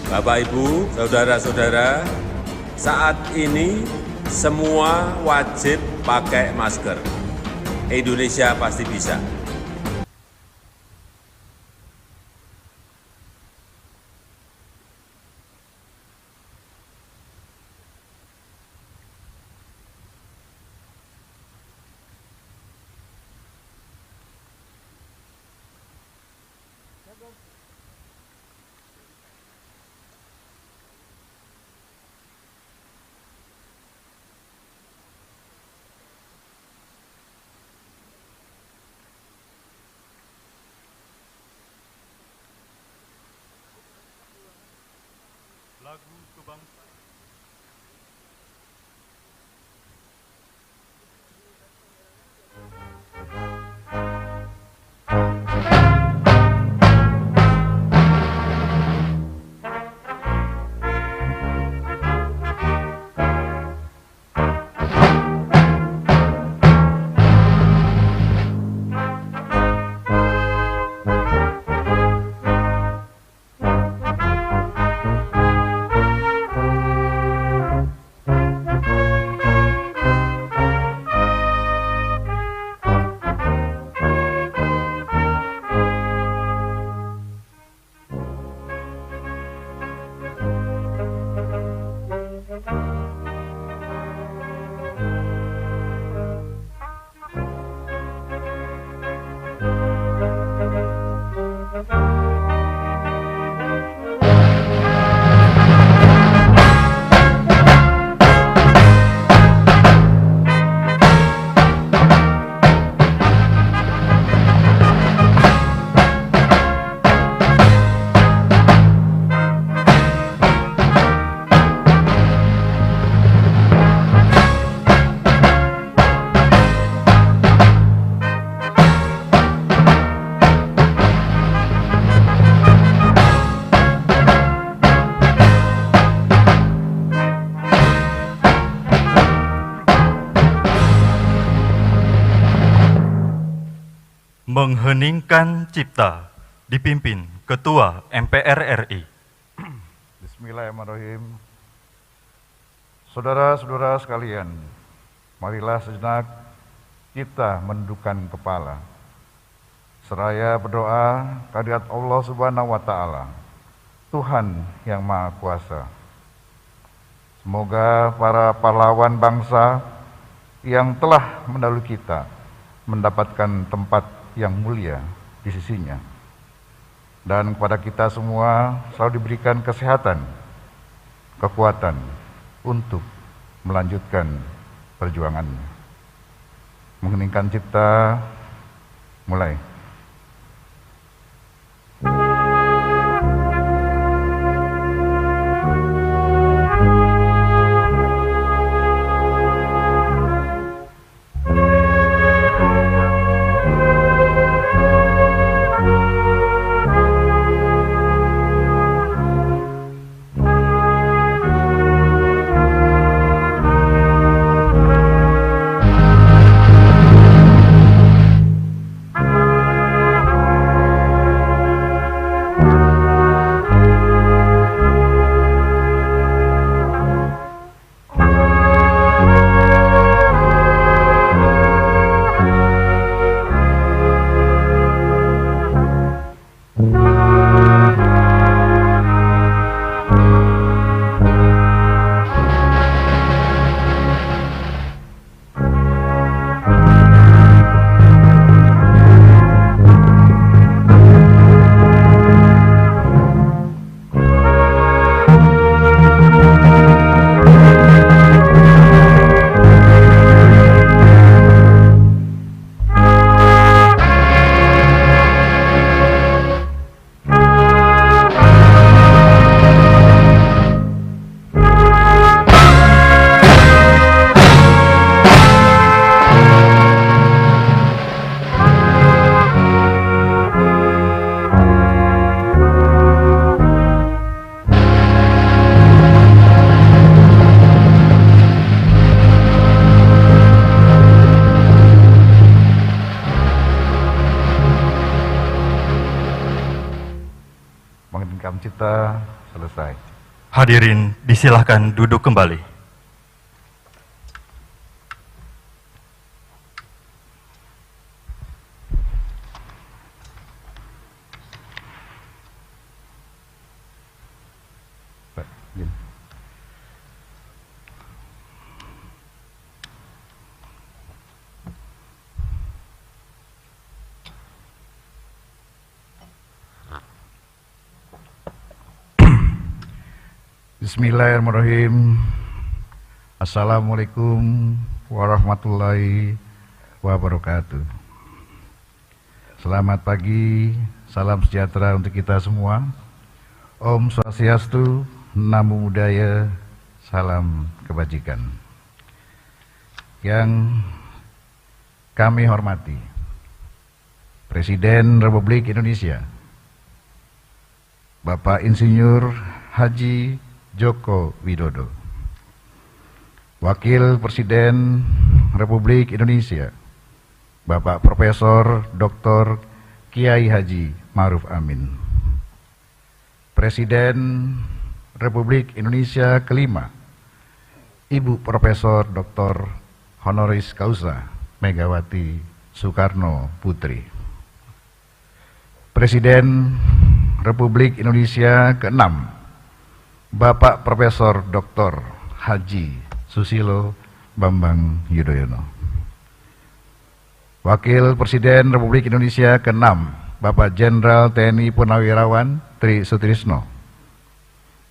Bapak, Ibu, saudara-saudara, saat ini semua wajib pakai masker. Indonesia pasti bisa. Lagu kebangsaan. Mengheningkan Cipta dipimpin Ketua MPR RI. Bismillahirrahmanirrahim. Saudara-saudara sekalian, marilah sejenak kita menundukkan kepala. Seraya berdoa kehadirat Allah Subhanahu wa Ta'ala, Tuhan yang Maha Kuasa. Semoga para pahlawan bangsa yang telah mendahului kita mendapatkan tempat yang mulia di sisinya. Dan kepada kita semua selalu diberikan kesehatan, kekuatan untuk melanjutkan perjuangannya. Mengheningkan cipta, mulai. Cipta Selesai. Hadirin disilahkan duduk kembali. Bismillahirrahmanirrahim. Assalamualaikum warahmatullahi wabarakatuh. Selamat pagi, salam sejahtera untuk kita semua. Om Swastiastu, Namo Buddhaya, salam kebajikan. Yang kami hormati Presiden Republik Indonesia Bapak Insinyur Haji Joko Widodo, Wakil Presiden Republik Indonesia Bapak Profesor Dr. Kiai Haji Ma'ruf Amin, Presiden Republik Indonesia kelima Ibu Profesor Dr. Honoris Causa Megawati Soekarno Putri, Presiden Republik Indonesia keenam Bapak Profesor Dr. Haji Susilo Bambang Yudhoyono, Wakil Presiden Republik Indonesia ke-6 Bapak Jenderal TNI Purnawirawan Tri Sutrisno,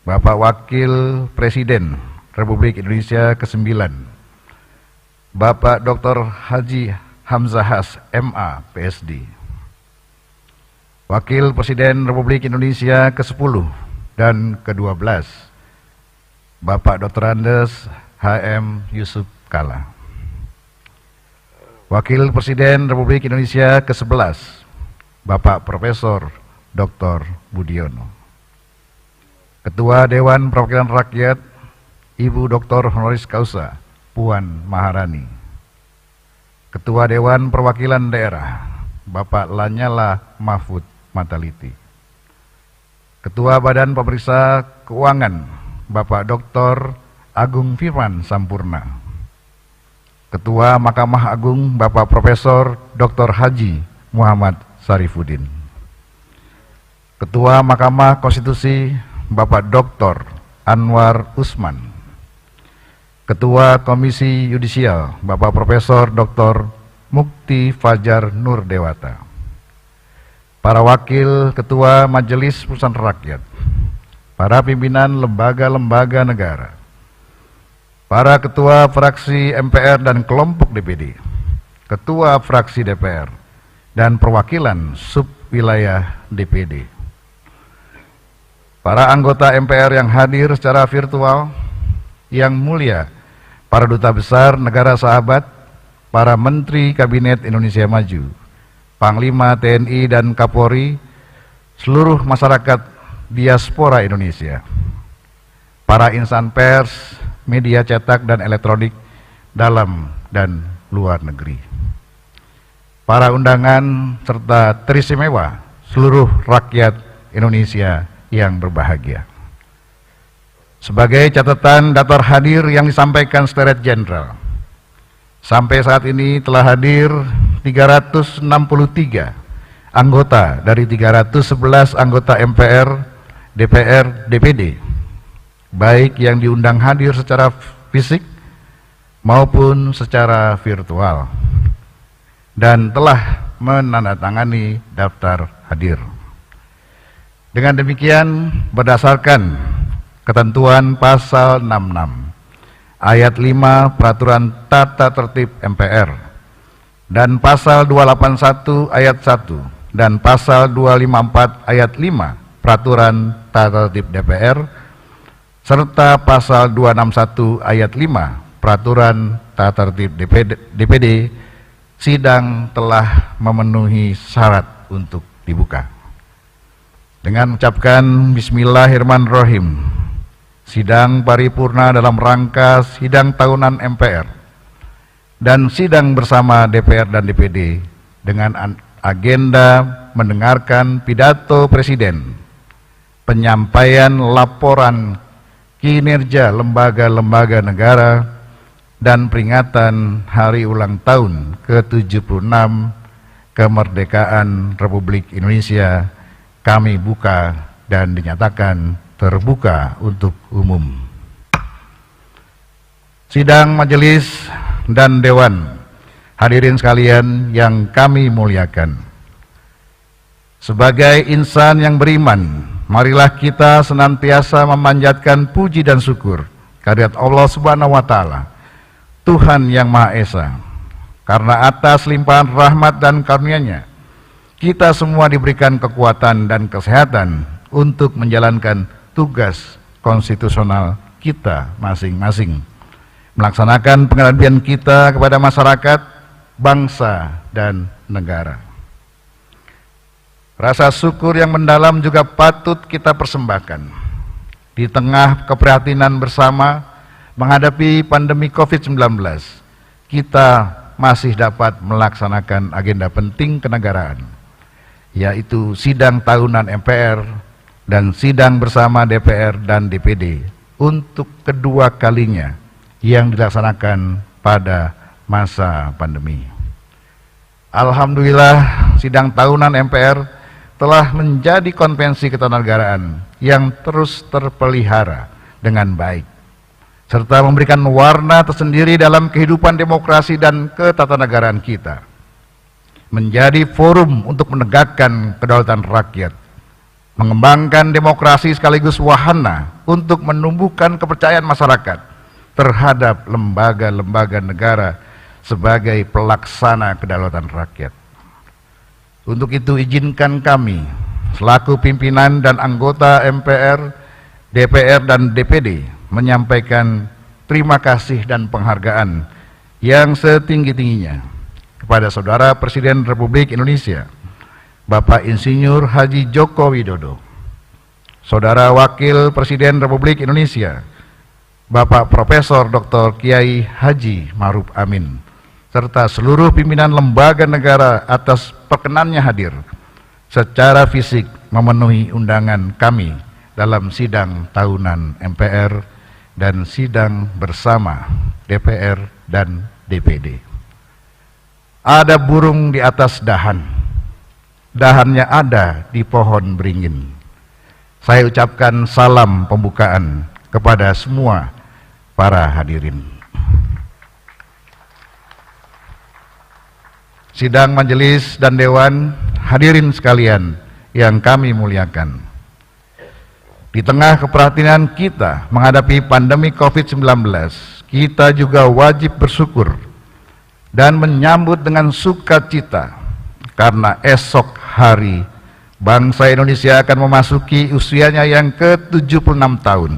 Bapak Wakil Presiden Republik Indonesia ke-9 Bapak Dr. Haji Hamzahas MA PSD, Wakil Presiden Republik Indonesia ke-10 dan ke-12 Bapak Dr. Andes HM Yusuf Kala, Wakil Presiden Republik Indonesia ke-11 Bapak Profesor Dr. Budiono, Ketua Dewan Perwakilan Rakyat Ibu Dr. Honoris Causa Puan Maharani, Ketua Dewan Perwakilan Daerah Bapak Lanyala Mahfud Mataliti, Ketua Badan Pemeriksa Keuangan Bapak Dr. Agung Firman Sampurna, Ketua Mahkamah Agung Bapak Profesor Dr. Haji Muhammad Sarifuddin, Ketua Mahkamah Konstitusi Bapak Dr. Anwar Usman, Ketua Komisi Yudisial Bapak Profesor Dr. Mukti Fajar Nur Dewata, para Wakil Ketua Majelis Permusyawaratan Rakyat, para pimpinan lembaga-lembaga negara, para Ketua Fraksi MPR dan kelompok DPD, Ketua Fraksi DPR, dan perwakilan subwilayah DPD, para anggota MPR yang hadir secara virtual, yang mulia para Duta Besar Negara Sahabat, para Menteri Kabinet Indonesia Maju, Panglima TNI dan Kapolri, seluruh masyarakat diaspora Indonesia, para insan pers, media cetak dan elektronik dalam dan luar negeri, para undangan serta teristimewa seluruh rakyat Indonesia yang berbahagia. Sebagai catatan daftar hadir yang disampaikan Sekretariat Jenderal, sampai saat ini telah hadir 363 anggota dari 311 anggota MPR, DPR, DPD, baik yang diundang hadir secara fisik maupun secara virtual, dan telah menandatangani daftar hadir. Dengan demikian, berdasarkan ketentuan pasal 66 ayat 5 Peraturan Tata Tertib MPR dan pasal 281 ayat 1 dan pasal 254 ayat 5 Peraturan Tata Tertib DPR serta pasal 261 ayat 5 Peraturan Tata Tertib DPD, sidang telah memenuhi syarat untuk dibuka. Dengan mengucapkan Bismillahirrahmanirrahim, sidang paripurna dalam rangka sidang tahunan MPR dan sidang bersama DPR dan DPD dengan agenda mendengarkan pidato Presiden, penyampaian laporan kinerja lembaga-lembaga negara dan peringatan hari ulang tahun ke-76 kemerdekaan Republik Indonesia kami buka dan dinyatakan terbuka untuk umum. Sidang majelis dan dewan, hadirin sekalian yang kami muliakan. Sebagai insan yang beriman, marilah kita senantiasa memanjatkan puji dan syukur kehadirat Allah Subhanahu wa Ta'ala, Tuhan yang Maha Esa. Karena atas limpahan rahmat dan karunia-Nya, kita semua diberikan kekuatan dan kesehatan untuk menjalankan tugas konstitusional kita masing-masing, melaksanakan pengabdian kita kepada masyarakat, bangsa, dan negara. Rasa syukur yang mendalam juga patut kita persembahkan di tengah keprihatinan bersama menghadapi pandemi COVID-19. Kita masih dapat melaksanakan agenda penting kenegaraan, yaitu sidang tahunan MPR dan sidang bersama DPR dan DPD untuk kedua kalinya yang dilaksanakan pada masa pandemi. Alhamdulillah, sidang tahunan MPR telah menjadi konvensi ketatanegaraan yang terus terpelihara dengan baik, serta memberikan warna tersendiri dalam kehidupan demokrasi dan ketatanegaraan kita. Menjadi forum untuk menegakkan kedaulatan rakyat, mengembangkan demokrasi sekaligus wahana untuk menumbuhkan kepercayaan masyarakat terhadap lembaga-lembaga negara sebagai pelaksana kedaulatan rakyat. Untuk itu izinkan kami selaku pimpinan dan anggota MPR, DPR dan DPD menyampaikan terima kasih dan penghargaan yang setinggi-tingginya kepada Saudara Presiden Republik Indonesia, Bapak Insinyur Haji Joko Widodo, Saudara Wakil Presiden Republik Indonesia, Bapak Profesor Dr. Kiai Haji Ma'ruf Amin, serta seluruh pimpinan lembaga negara atas perkenannya hadir secara fisik memenuhi undangan kami dalam sidang tahunan MPR dan sidang bersama DPR dan DPD. Ada burung di atas dahan, dahannya ada di pohon beringin. Saya ucapkan salam pembukaan kepada semua para hadirin. Sidang majelis dan dewan, hadirin sekalian yang kami muliakan. Di tengah keprihatinan kita menghadapi pandemi COVID-19, kita juga wajib bersyukur dan menyambut dengan sukacita karena esok hari bangsa Indonesia akan memasuki usianya yang ke-76 tahun.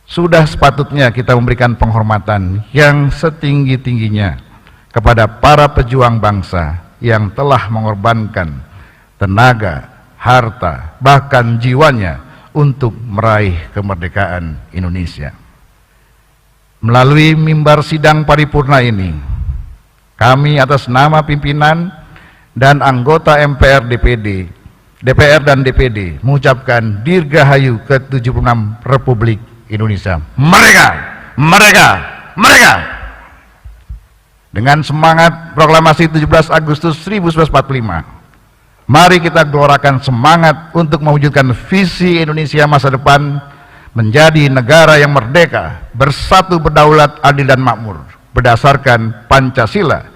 Sudah sepatutnya kita memberikan penghormatan yang setinggi-tingginya kepada para pejuang bangsa yang telah mengorbankan tenaga, harta, bahkan jiwanya untuk meraih kemerdekaan Indonesia. Melalui mimbar sidang paripurna ini, kami atas nama pimpinan dan anggota MPR, DPR dan DPD mengucapkan Dirgahayu ke-76 Republik Indonesia. Merdeka! Merdeka! Merdeka! Dengan semangat proklamasi 17 Agustus 1945, mari kita gelorakan semangat untuk mewujudkan visi Indonesia masa depan menjadi negara yang merdeka, bersatu, berdaulat, adil dan makmur, berdasarkan Pancasila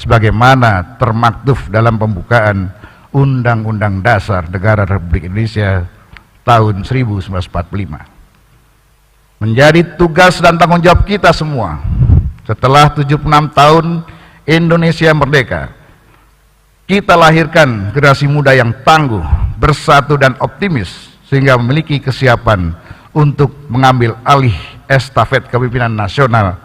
sebagaimana termaktub dalam pembukaan Undang-Undang Dasar Negara Republik Indonesia tahun 1945. Menjadi tugas dan tanggung jawab kita semua setelah 76 tahun Indonesia merdeka, kita lahirkan generasi muda yang tangguh, bersatu dan optimis sehingga memiliki kesiapan untuk mengambil alih estafet kepemimpinan nasional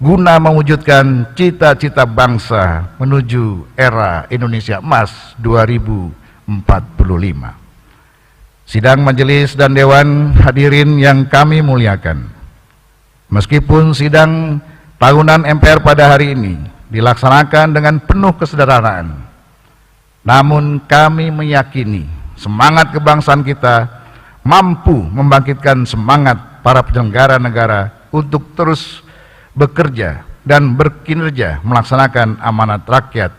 guna mewujudkan cita-cita bangsa menuju era Indonesia Emas 2045. Sidang majelis dan dewan, hadirin yang kami muliakan. Meskipun sidang tahunan MPR pada hari ini dilaksanakan dengan penuh kesederhanaan, namun kami meyakini semangat kebangsaan kita mampu membangkitkan semangat para penyelenggara negara untuk terus bekerja dan berkinerja melaksanakan amanat rakyat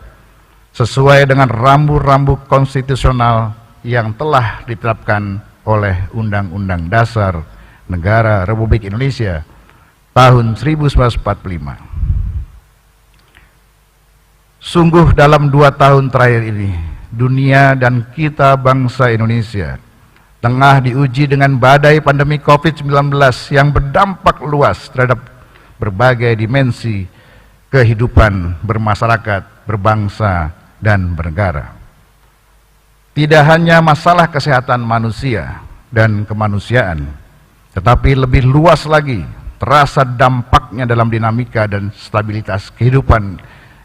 sesuai dengan rambu-rambu konstitusional yang telah ditetapkan oleh Undang-Undang Dasar Negara Republik Indonesia tahun 1945. Sungguh dalam 2 tahun terakhir ini, dunia dan kita bangsa Indonesia tengah diuji dengan badai pandemi COVID-19 yang berdampak luas terhadap berbagai dimensi kehidupan bermasyarakat, berbangsa, dan bernegara. Tidak hanya masalah kesehatan manusia dan kemanusiaan, tetapi lebih luas lagi terasa dampaknya dalam dinamika dan stabilitas kehidupan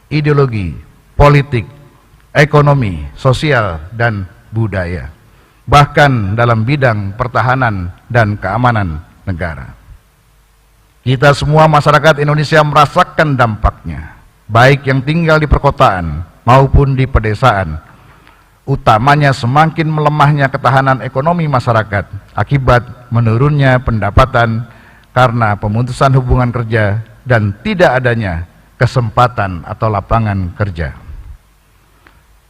ideologi, politik, ekonomi, sosial, dan budaya, bahkan dalam bidang pertahanan dan keamanan negara. Kita semua masyarakat Indonesia merasakan dampaknya, baik yang tinggal di perkotaan maupun di pedesaan, utamanya semakin melemahnya ketahanan ekonomi masyarakat akibat menurunnya pendapatan karena pemutusan hubungan kerja dan tidak adanya kesempatan atau lapangan kerja.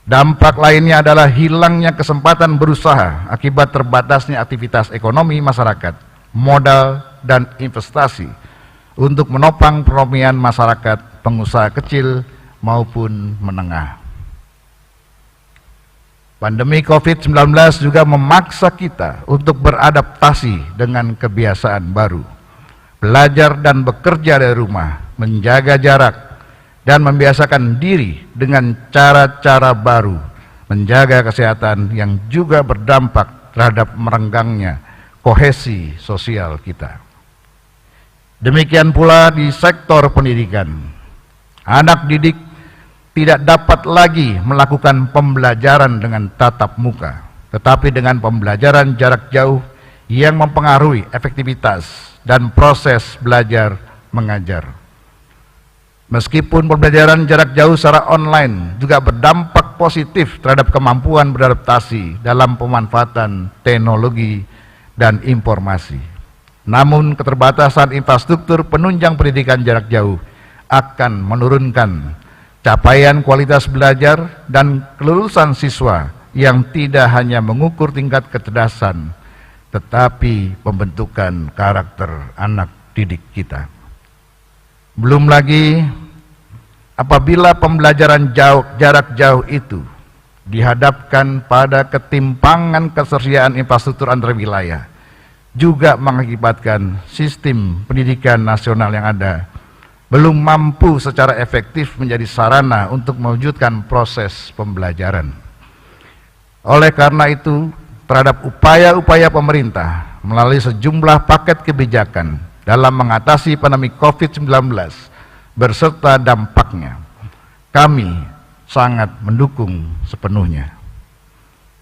Dampak lainnya adalah hilangnya kesempatan berusaha akibat terbatasnya aktivitas ekonomi masyarakat, modal, dan investasi untuk menopang perekonomian masyarakat, pengusaha kecil maupun menengah. Pandemi COVID-19 juga memaksa kita untuk beradaptasi dengan kebiasaan baru, belajar dan bekerja dari rumah, menjaga jarak, dan membiasakan diri dengan cara-cara baru, menjaga kesehatan yang juga berdampak terhadap merenggangnya kohesi sosial kita. Demikian pula di sektor pendidikan. Anak didik tidak dapat lagi melakukan pembelajaran dengan tatap muka, tetapi dengan pembelajaran jarak jauh yang mempengaruhi efektivitas dan proses belajar mengajar. Meskipun pembelajaran jarak jauh secara online juga berdampak positif terhadap kemampuan beradaptasi dalam pemanfaatan teknologi dan informasi, namun keterbatasan infrastruktur penunjang pendidikan jarak jauh akan menurunkan capaian kualitas belajar dan kelulusan siswa yang tidak hanya mengukur tingkat kecerdasan, tetapi pembentukan karakter anak didik kita. Belum lagi apabila pembelajaran jarak jauh itu dihadapkan pada ketimpangan ketersediaan infrastruktur antar wilayah, juga mengakibatkan sistem pendidikan nasional yang ada belum mampu secara efektif menjadi sarana untuk mewujudkan proses pembelajaran. Oleh karena itu, terhadap upaya-upaya pemerintah melalui sejumlah paket kebijakan dalam mengatasi pandemi COVID-19 berserta dampaknya, kami sangat mendukung sepenuhnya.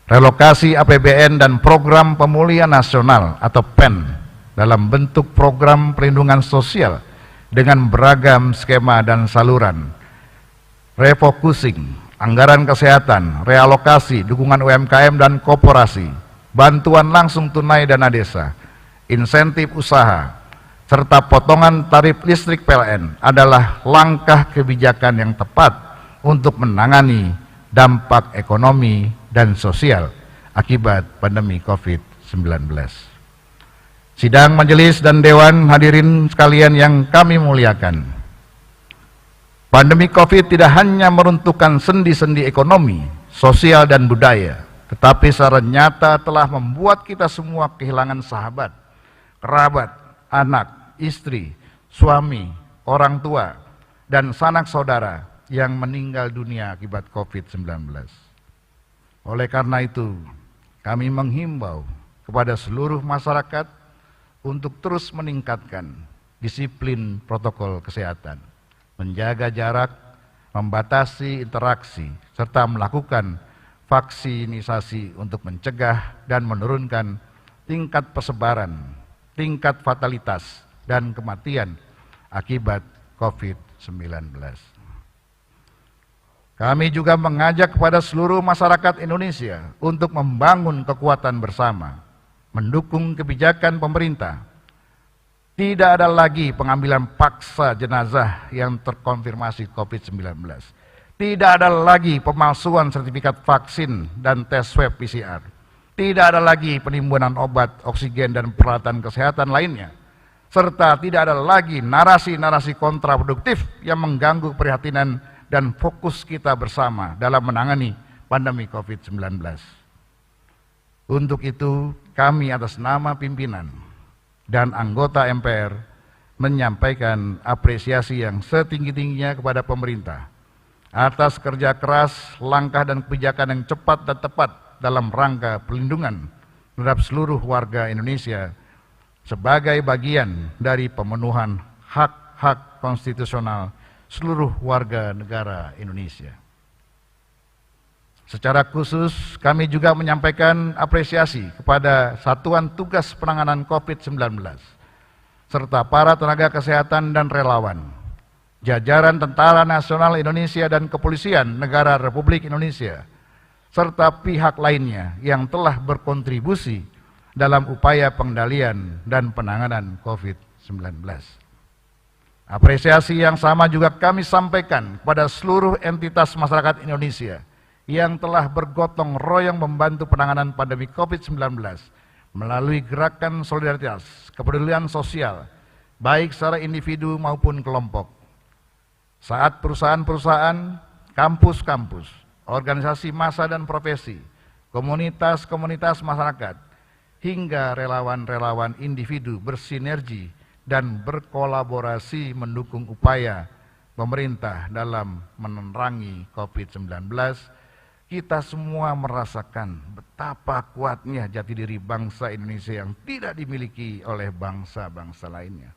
Relokasi APBN dan Program Pemulihan Nasional atau PEN dalam bentuk program perlindungan sosial dengan beragam skema dan saluran, refocusing, anggaran kesehatan, realokasi, dukungan UMKM dan koperasi, bantuan langsung tunai dana desa, insentif usaha, serta potongan tarif listrik PLN adalah langkah kebijakan yang tepat untuk menangani dampak ekonomi dan sosial akibat pandemi COVID-19. Sidang majelis dan dewan hadirin sekalian yang kami muliakan, pandemi COVID tidak hanya meruntuhkan sendi-sendi ekonomi, sosial, dan budaya, tetapi secara nyata telah membuat kita semua kehilangan sahabat, kerabat, anak, istri, suami, orang tua, dan sanak saudara yang meninggal dunia akibat COVID-19. Oleh karena itu, kami menghimbau kepada seluruh masyarakat untuk terus meningkatkan disiplin protokol kesehatan, menjaga jarak, membatasi interaksi, serta melakukan vaksinisasi untuk mencegah dan menurunkan tingkat persebaran, tingkat fatalitas, dan kematian akibat COVID-19. Kami juga mengajak kepada seluruh masyarakat Indonesia untuk membangun kekuatan bersama, mendukung kebijakan pemerintah. Tidak ada lagi pengambilan paksa jenazah yang terkonfirmasi COVID-19. Tidak ada lagi pemalsuan sertifikat vaksin dan tes swab PCR. Tidak ada lagi penimbunan obat, oksigen, dan peralatan kesehatan lainnya. Serta tidak ada lagi narasi-narasi kontraproduktif yang mengganggu perhatian dan fokus kita bersama dalam menangani pandemi COVID-19. Untuk itu, kami atas nama pimpinan dan anggota MPR menyampaikan apresiasi yang setinggi-tingginya kepada pemerintah atas kerja keras, langkah dan kebijakan yang cepat dan tepat dalam rangka pelindungan terhadap seluruh warga Indonesia sebagai bagian dari pemenuhan hak-hak konstitusional seluruh warga negara Indonesia. Secara khusus, kami juga menyampaikan apresiasi kepada Satuan Tugas Penanganan COVID-19, serta para tenaga kesehatan dan relawan, jajaran Tentara Nasional Indonesia dan Kepolisian Negara Republik Indonesia, serta pihak lainnya yang telah berkontribusi dalam upaya pengendalian dan penanganan COVID-19. Apresiasi yang sama juga kami sampaikan kepada seluruh entitas masyarakat Indonesia yang telah bergotong royong membantu penanganan pandemi COVID-19 melalui gerakan solidaritas, kepedulian sosial, baik secara individu maupun kelompok. Saat perusahaan-perusahaan, kampus-kampus, organisasi massa dan profesi, komunitas-komunitas masyarakat, hingga relawan-relawan individu bersinergi dan berkolaborasi mendukung upaya pemerintah dalam menerangi COVID-19, kita semua merasakan betapa kuatnya jati diri bangsa Indonesia yang tidak dimiliki oleh bangsa-bangsa lainnya.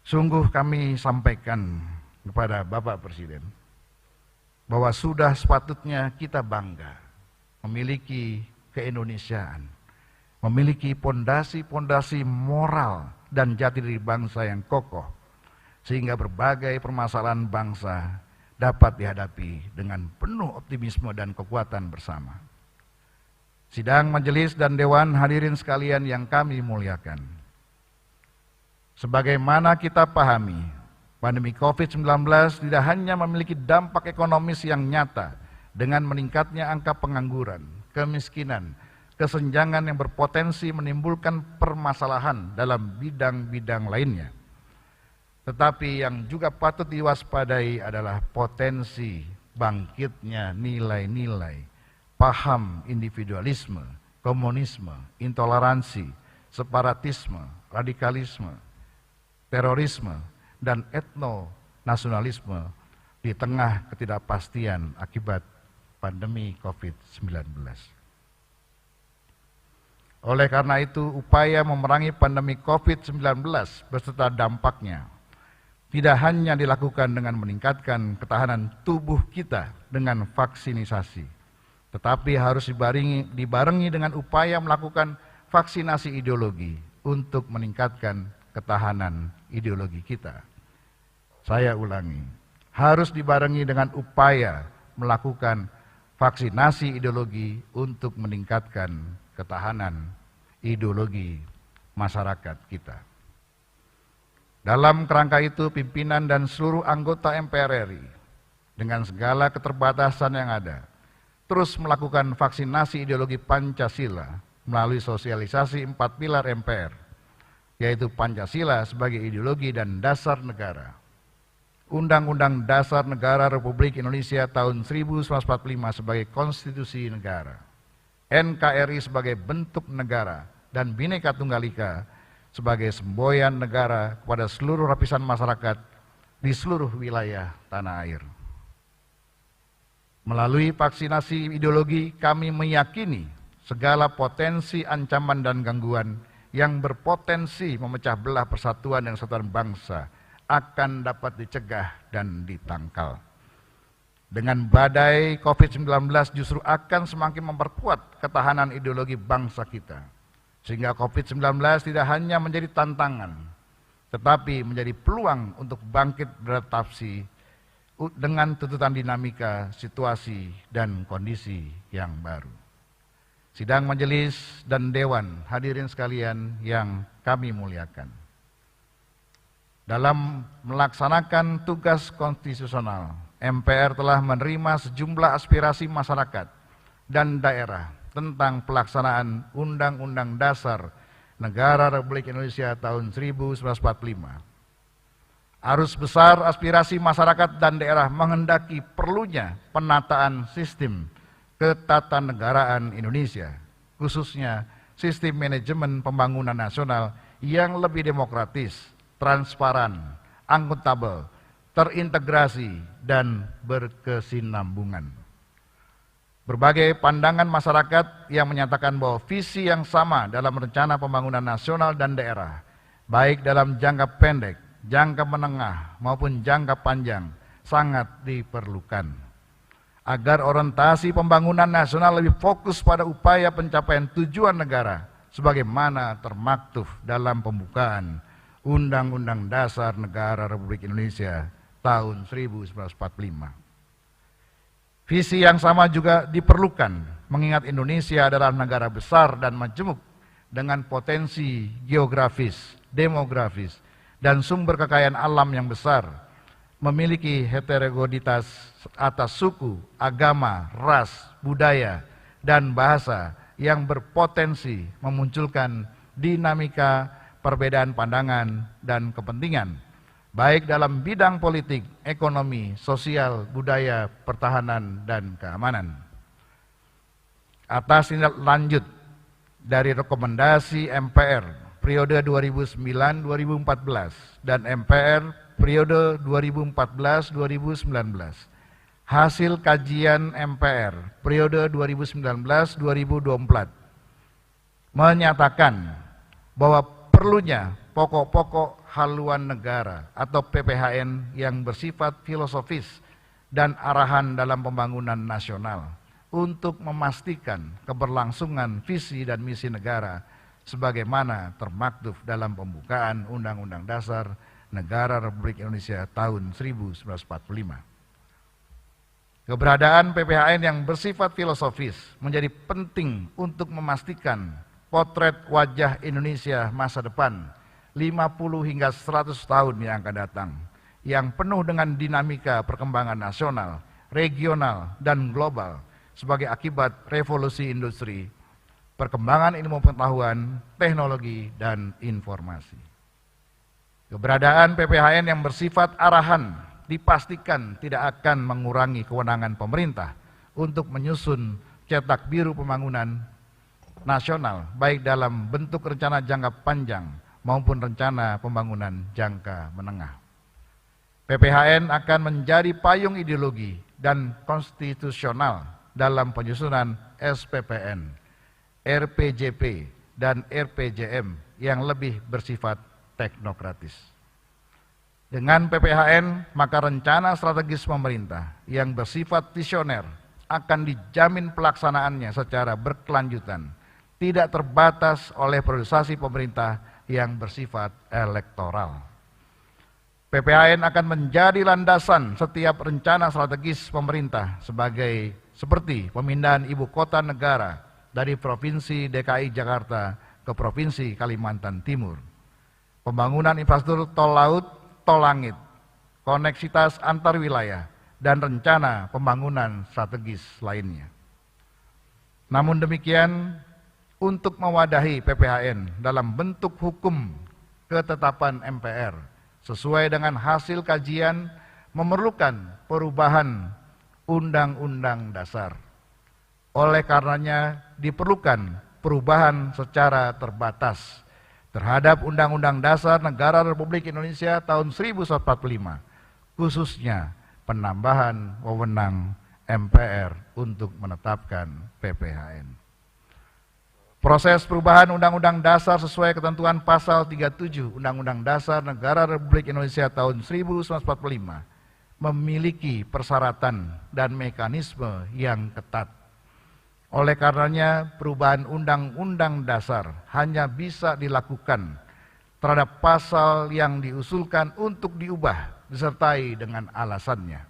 Sungguh kami sampaikan kepada Bapak Presiden bahwa sudah sepatutnya kita bangga memiliki keindonesiaan, memiliki pondasi-pondasi moral dan jati diri bangsa yang kokoh, sehingga berbagai permasalahan bangsa dapat dihadapi dengan penuh optimisme dan kekuatan bersama. Sidang majelis dan dewan hadirin sekalian yang kami muliakan, sebagaimana kita pahami, pandemi COVID-19 tidak hanya memiliki dampak ekonomis yang nyata dengan meningkatnya angka pengangguran, kemiskinan, kesenjangan yang berpotensi menimbulkan permasalahan dalam bidang-bidang lainnya. Tetapi yang juga patut diwaspadai adalah potensi bangkitnya nilai-nilai, paham individualisme, komunisme, intoleransi, separatisme, radikalisme, terorisme, dan etno-nasionalisme di tengah ketidakpastian akibat pandemi COVID-19. Oleh karena itu, upaya memerangi pandemi COVID-19 beserta dampaknya tidak hanya dilakukan dengan meningkatkan ketahanan tubuh kita dengan vaksinisasi, tetapi harus dibarengi dengan upaya melakukan vaksinasi ideologi untuk meningkatkan ketahanan ideologi kita. Saya ulangi, harus dibarengi dengan upaya melakukan vaksinasi ideologi untuk meningkatkan ketahanan ideologi masyarakat kita. Dalam kerangka itu, pimpinan dan seluruh anggota MPR RI dengan segala keterbatasan yang ada terus melakukan vaksinasi ideologi Pancasila melalui sosialisasi 4 pilar MPR, yaitu Pancasila sebagai ideologi dan dasar negara, Undang-Undang Dasar Negara Republik Indonesia tahun 1945 sebagai konstitusi negara, NKRI sebagai bentuk negara, dan Bhinneka Tunggal Ika sebagai semboyan negara kepada seluruh lapisan masyarakat di seluruh wilayah tanah air. Melalui vaksinasi ideologi, kami meyakini segala potensi ancaman dan gangguan yang berpotensi memecah belah persatuan dan kesatuan bangsa akan dapat dicegah dan ditangkal. Dengan badai COVID-19 justru akan semakin memperkuat ketahanan ideologi bangsa kita, sehingga COVID-19 tidak hanya menjadi tantangan, tetapi menjadi peluang untuk bangkit beradaptasi dengan tuntutan dinamika situasi dan kondisi yang baru. Sidang majelis dan dewan, hadirin sekalian yang kami muliakan. Dalam melaksanakan tugas konstitusional, MPR telah menerima sejumlah aspirasi masyarakat dan daerah tentang pelaksanaan Undang-Undang Dasar Negara Republik Indonesia tahun 1945. Arus besar aspirasi masyarakat dan daerah menghendaki perlunya penataan sistem ketatanegaraan Indonesia, khususnya sistem manajemen pembangunan nasional yang lebih demokratis, transparan, akuntabel, terintegrasi, dan berkesinambungan. Berbagai pandangan masyarakat yang menyatakan bahwa visi yang sama dalam rencana pembangunan nasional dan daerah, baik dalam jangka pendek, jangka menengah maupun jangka panjang, sangat diperlukan agar orientasi pembangunan nasional lebih fokus pada upaya pencapaian tujuan negara sebagaimana termaktub dalam pembukaan Undang-Undang Dasar Negara Republik Indonesia tahun 1945. Visi yang sama juga diperlukan mengingat Indonesia adalah negara besar dan majemuk dengan potensi geografis, demografis, dan sumber kekayaan alam yang besar, memiliki heterogenitas atas suku, agama, ras, budaya, dan bahasa yang berpotensi memunculkan dinamika perbedaan pandangan dan kepentingan, baik dalam bidang politik, ekonomi, sosial, budaya, pertahanan, dan keamanan. Atas tindak lanjut dari rekomendasi MPR periode 2009-2014 dan MPR periode 2014-2019, hasil kajian MPR periode 2019-2024 menyatakan bahwa perlunya pokok-pokok haluan negara atau PPHN yang bersifat filosofis dan arahan dalam pembangunan nasional untuk memastikan keberlangsungan visi dan misi negara sebagaimana termaktub dalam pembukaan Undang-Undang Dasar Negara Republik Indonesia tahun 1945. Keberadaan PPHN yang bersifat filosofis menjadi penting untuk memastikan potret wajah Indonesia masa depan 50 hingga 100 tahun yang akan datang, yang penuh dengan dinamika perkembangan nasional, regional, dan global sebagai akibat revolusi industri, perkembangan ilmu pengetahuan, teknologi, dan informasi. Keberadaan PPHN yang bersifat arahan dipastikan tidak akan mengurangi kewenangan pemerintah untuk menyusun cetak biru pembangunan nasional, baik dalam bentuk rencana jangka panjang maupun rencana pembangunan jangka menengah. PPHN akan menjadi payung ideologi dan konstitusional dalam penyusunan SPPN, RPJP, dan RPJM yang lebih bersifat teknokratis. Dengan PPHN, maka rencana strategis pemerintah yang bersifat visioner akan dijamin pelaksanaannya secara berkelanjutan, tidak terbatas oleh priorisasi pemerintah yang bersifat elektoral. PPHN akan menjadi landasan setiap rencana strategis pemerintah seperti pemindahan ibu kota negara dari Provinsi DKI Jakarta ke Provinsi Kalimantan Timur, pembangunan infrastruktur tol laut, tol langit, koneksitas antar wilayah, dan rencana pembangunan strategis lainnya. Namun demikian, untuk mewadahi PPHN dalam bentuk hukum ketetapan MPR sesuai dengan hasil kajian memerlukan perubahan Undang-Undang Dasar. Oleh karenanya diperlukan perubahan secara terbatas terhadap Undang-Undang Dasar Negara Republik Indonesia tahun 1945, khususnya penambahan wewenang MPR untuk menetapkan PPHN. Proses perubahan Undang-Undang Dasar sesuai ketentuan pasal 37 Undang-Undang Dasar Negara Republik Indonesia tahun 1945 memiliki persyaratan dan mekanisme yang ketat. Oleh karenanya, perubahan Undang-Undang Dasar hanya bisa dilakukan terhadap pasal yang diusulkan untuk diubah disertai dengan alasannya.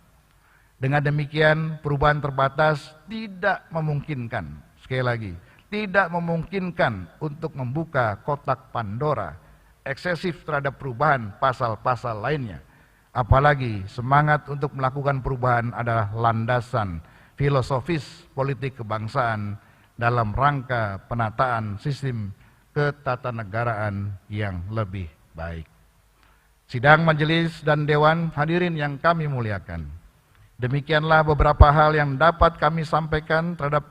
Dengan demikian, perubahan terbatas tidak memungkinkan, sekali lagi, tidak memungkinkan untuk membuka kotak Pandora eksesif terhadap perubahan pasal-pasal lainnya. Apalagi semangat untuk melakukan perubahan adalah landasan filosofis politik kebangsaan dalam rangka penataan sistem ketatanegaraan yang lebih baik. Sidang majelis dan dewan hadirin yang kami muliakan, demikianlah beberapa hal yang dapat kami sampaikan terhadap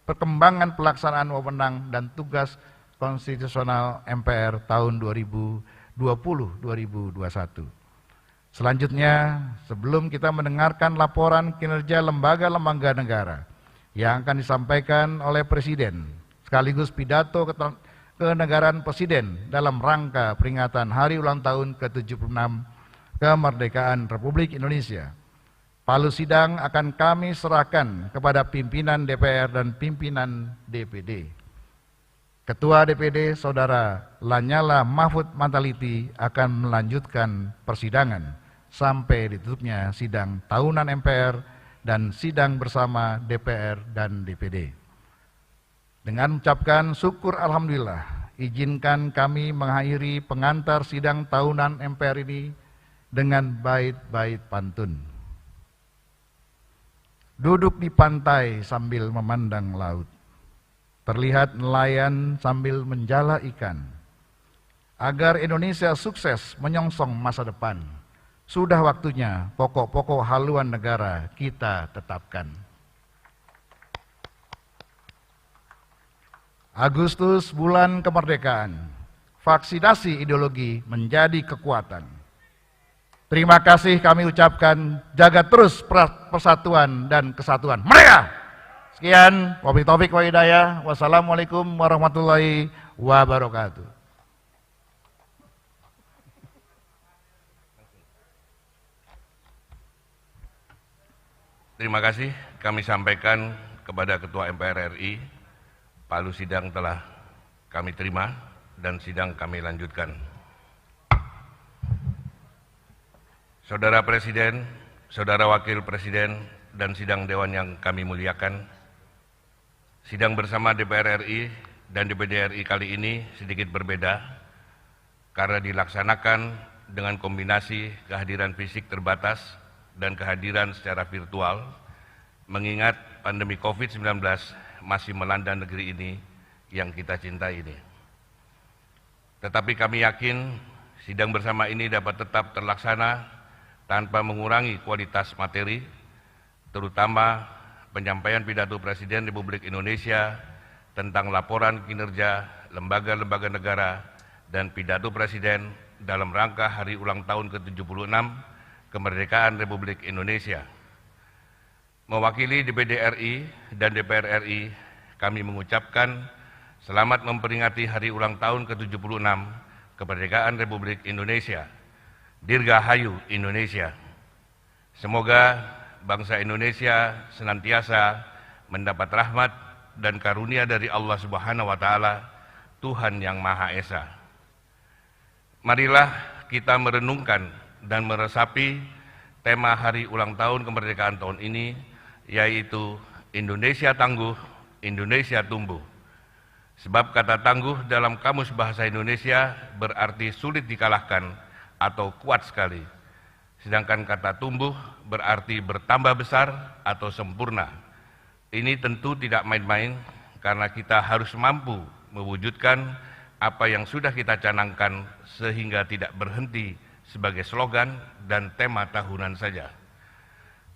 perkembangan pelaksanaan wewenang dan tugas konstitusional MPR tahun 2020-2021. Selanjutnya, sebelum kita mendengarkan laporan kinerja lembaga-lembaga negara yang akan disampaikan oleh Presiden, sekaligus pidato kenegaraan Presiden dalam rangka peringatan Hari Ulang Tahun ke-76 Kemerdekaan Republik Indonesia, palu sidang akan kami serahkan kepada pimpinan DPR dan pimpinan DPD. Ketua DPD Saudara Lanyala Mahfud Mataliti akan melanjutkan persidangan sampai ditutupnya sidang tahunan MPR dan sidang bersama DPR dan DPD. Dengan mengucapkan syukur alhamdulillah, izinkan kami mengakhiri pengantar sidang tahunan MPR ini dengan bait-bait pantun. Duduk di pantai sambil memandang laut, terlihat nelayan sambil menjala ikan. Agar Indonesia sukses menyongsong masa depan, sudah waktunya pokok-pokok haluan negara kita tetapkan. Agustus bulan kemerdekaan, vaksinasi ideologi menjadi kekuatan. Terima kasih kami ucapkan, jaga terus persatuan dan kesatuan. Merdeka! Sekian, wabillahi taufiq wa hidayah. Wassalamualaikum warahmatullahi wabarakatuh. Terima kasih kami sampaikan kepada Ketua MPR RI, palu sidang telah kami terima dan sidang kami lanjutkan. Saudara Presiden, Saudara Wakil Presiden, dan sidang Dewan yang kami muliakan, sidang bersama DPR RI dan DPD RI kali ini sedikit berbeda karena dilaksanakan dengan kombinasi kehadiran fisik terbatas dan kehadiran secara virtual, mengingat pandemi COVID-19 masih melanda negeri ini yang kita cintai ini. Tetapi kami yakin sidang bersama ini dapat tetap terlaksana tanpa mengurangi kualitas materi, terutama penyampaian pidato Presiden Republik Indonesia tentang laporan kinerja lembaga-lembaga negara dan pidato Presiden dalam rangka Hari Ulang Tahun ke-76 Kemerdekaan Republik Indonesia. Mewakili DPD RI dan DPR RI, kami mengucapkan selamat memperingati Hari Ulang Tahun ke-76 Kemerdekaan Republik Indonesia. Dirgahayu Indonesia. Semoga bangsa Indonesia senantiasa mendapat rahmat dan karunia dari Allah Subhanahu wa Ta'ala, Tuhan yang Maha Esa. Marilah kita merenungkan dan meresapi tema Hari Ulang Tahun Kemerdekaan tahun ini, yaitu Indonesia Tangguh, Indonesia Tumbuh. Sebab kata tangguh dalam Kamus Bahasa Indonesia berarti sulit dikalahkan atau kuat sekali. Sedangkan kata tumbuh berarti bertambah besar atau sempurna. Ini tentu tidak main-main karena kita harus mampu mewujudkan apa yang sudah kita canangkan sehingga tidak berhenti sebagai slogan dan tema tahunan saja.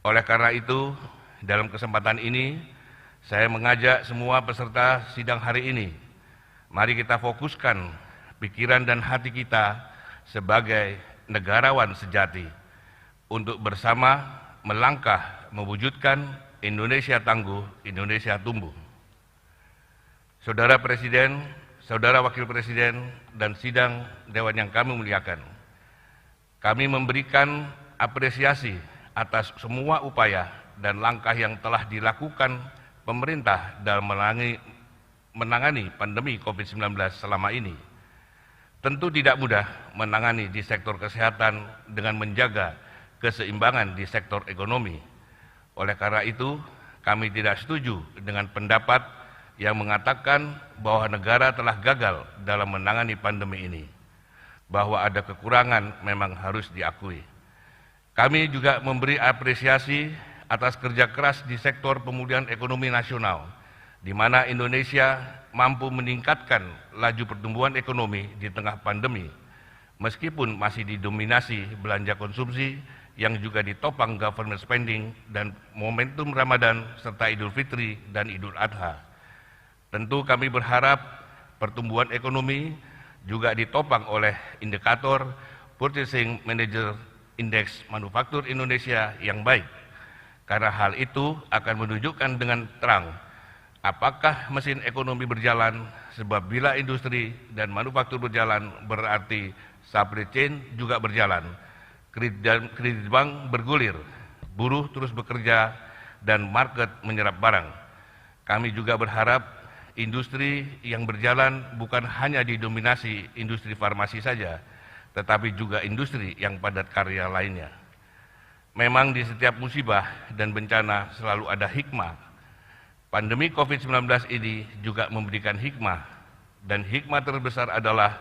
Oleh karena itu, dalam kesempatan ini, saya mengajak semua peserta sidang hari ini, mari kita fokuskan pikiran dan hati kita sebagai negarawan sejati untuk bersama melangkah mewujudkan Indonesia Tangguh, Indonesia Tumbuh. Saudara Presiden, Saudara Wakil Presiden, dan sidang Dewan yang kami muliakan, kami memberikan apresiasi atas semua upaya dan langkah yang telah dilakukan pemerintah dalam menangani pandemi COVID-19 selama ini. Tentu tidak mudah menangani di sektor kesehatan dengan menjaga keseimbangan di sektor ekonomi. Oleh karena itu, kami tidak setuju dengan pendapat yang mengatakan bahwa negara telah gagal dalam menangani pandemi ini. Bahwa ada kekurangan memang harus diakui. Kami juga memberi apresiasi atas kerja keras di sektor pemulihan ekonomi nasional, di mana Indonesia mampu meningkatkan laju pertumbuhan ekonomi di tengah pandemi, meskipun masih didominasi belanja konsumsi yang juga ditopang government spending dan momentum Ramadan serta Idul Fitri dan Idul Adha. Tentu kami berharap pertumbuhan ekonomi juga ditopang oleh indikator Purchasing Manager Index Manufaktur Indonesia yang baik, karena hal itu akan menunjukkan dengan terang apakah mesin ekonomi berjalan, sebab bila industri dan manufaktur berjalan berarti supply chain juga berjalan, kredit bank bergulir, buruh terus bekerja, dan market menyerap barang. Kami juga berharap industri yang berjalan bukan hanya didominasi industri farmasi saja, tetapi juga industri yang padat karya lainnya. Memang di setiap musibah dan bencana selalu ada hikmah. Pandemi COVID-19 ini juga memberikan hikmah, dan hikmah terbesar adalah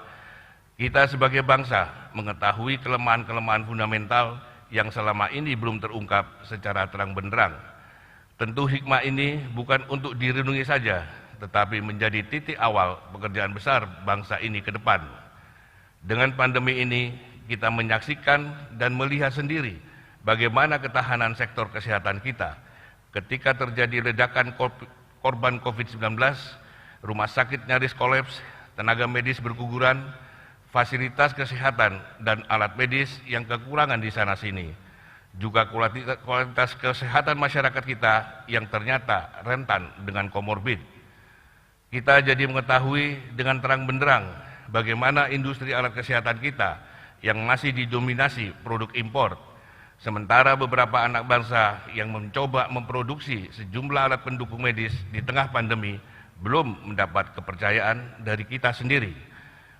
kita sebagai bangsa mengetahui kelemahan-kelemahan fundamental yang selama ini belum terungkap secara terang benderang. Tentu hikmah ini bukan untuk direnungi saja, tetapi menjadi titik awal pekerjaan besar bangsa ini ke depan. Dengan pandemi ini, kita menyaksikan dan melihat sendiri bagaimana ketahanan sektor kesehatan kita. Ketika terjadi ledakan korban COVID-19, rumah sakit nyaris kolaps, tenaga medis berguguran, fasilitas kesehatan dan alat medis yang kekurangan di sana-sini. Juga kualitas kesehatan masyarakat kita yang ternyata rentan dengan komorbid. Kita jadi mengetahui dengan terang benderang bagaimana industri alat kesehatan kita yang masih didominasi produk impor, sementara beberapa anak bangsa yang mencoba memproduksi sejumlah alat pendukung medis di tengah pandemi belum mendapat kepercayaan dari kita sendiri,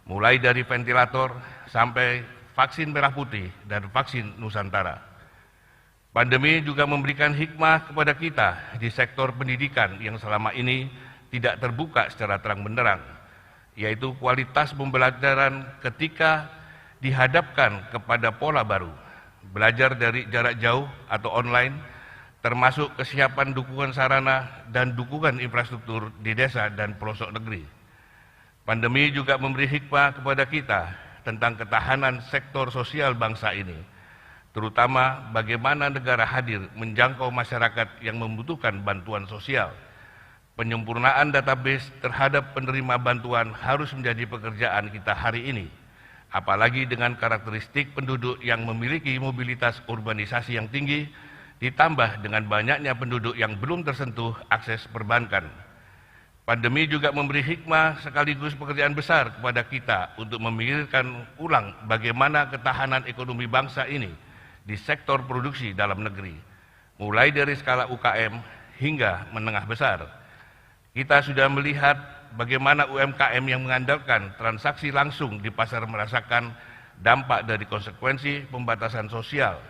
mulai dari ventilator sampai vaksin merah putih dan vaksin Nusantara. Pandemi juga memberikan hikmah kepada kita di sektor pendidikan yang selama ini tidak terbuka secara terang benderang, yaitu kualitas pembelajaran ketika dihadapkan kepada pola baru, belajar dari jarak jauh atau online, termasuk kesiapan dukungan sarana dan dukungan infrastruktur di desa dan pelosok negeri. Pandemi juga memberi hikmah kepada kita tentang ketahanan sektor sosial bangsa ini, terutama bagaimana negara hadir menjangkau masyarakat yang membutuhkan bantuan sosial. Penyempurnaan database terhadap penerima bantuan harus menjadi pekerjaan kita hari ini, apalagi dengan karakteristik penduduk yang memiliki mobilitas urbanisasi yang tinggi, ditambah dengan banyaknya penduduk yang belum tersentuh akses perbankan. Pandemi juga memberi hikmah sekaligus pekerjaan besar kepada kita untuk memikirkan ulang bagaimana ketahanan ekonomi bangsa ini di sektor produksi dalam negeri, mulai dari skala UKM hingga menengah besar. Kita sudah melihat bagaimana UMKM yang mengandalkan transaksi langsung di pasar merasakan dampak dari konsekuensi pembatasan sosial.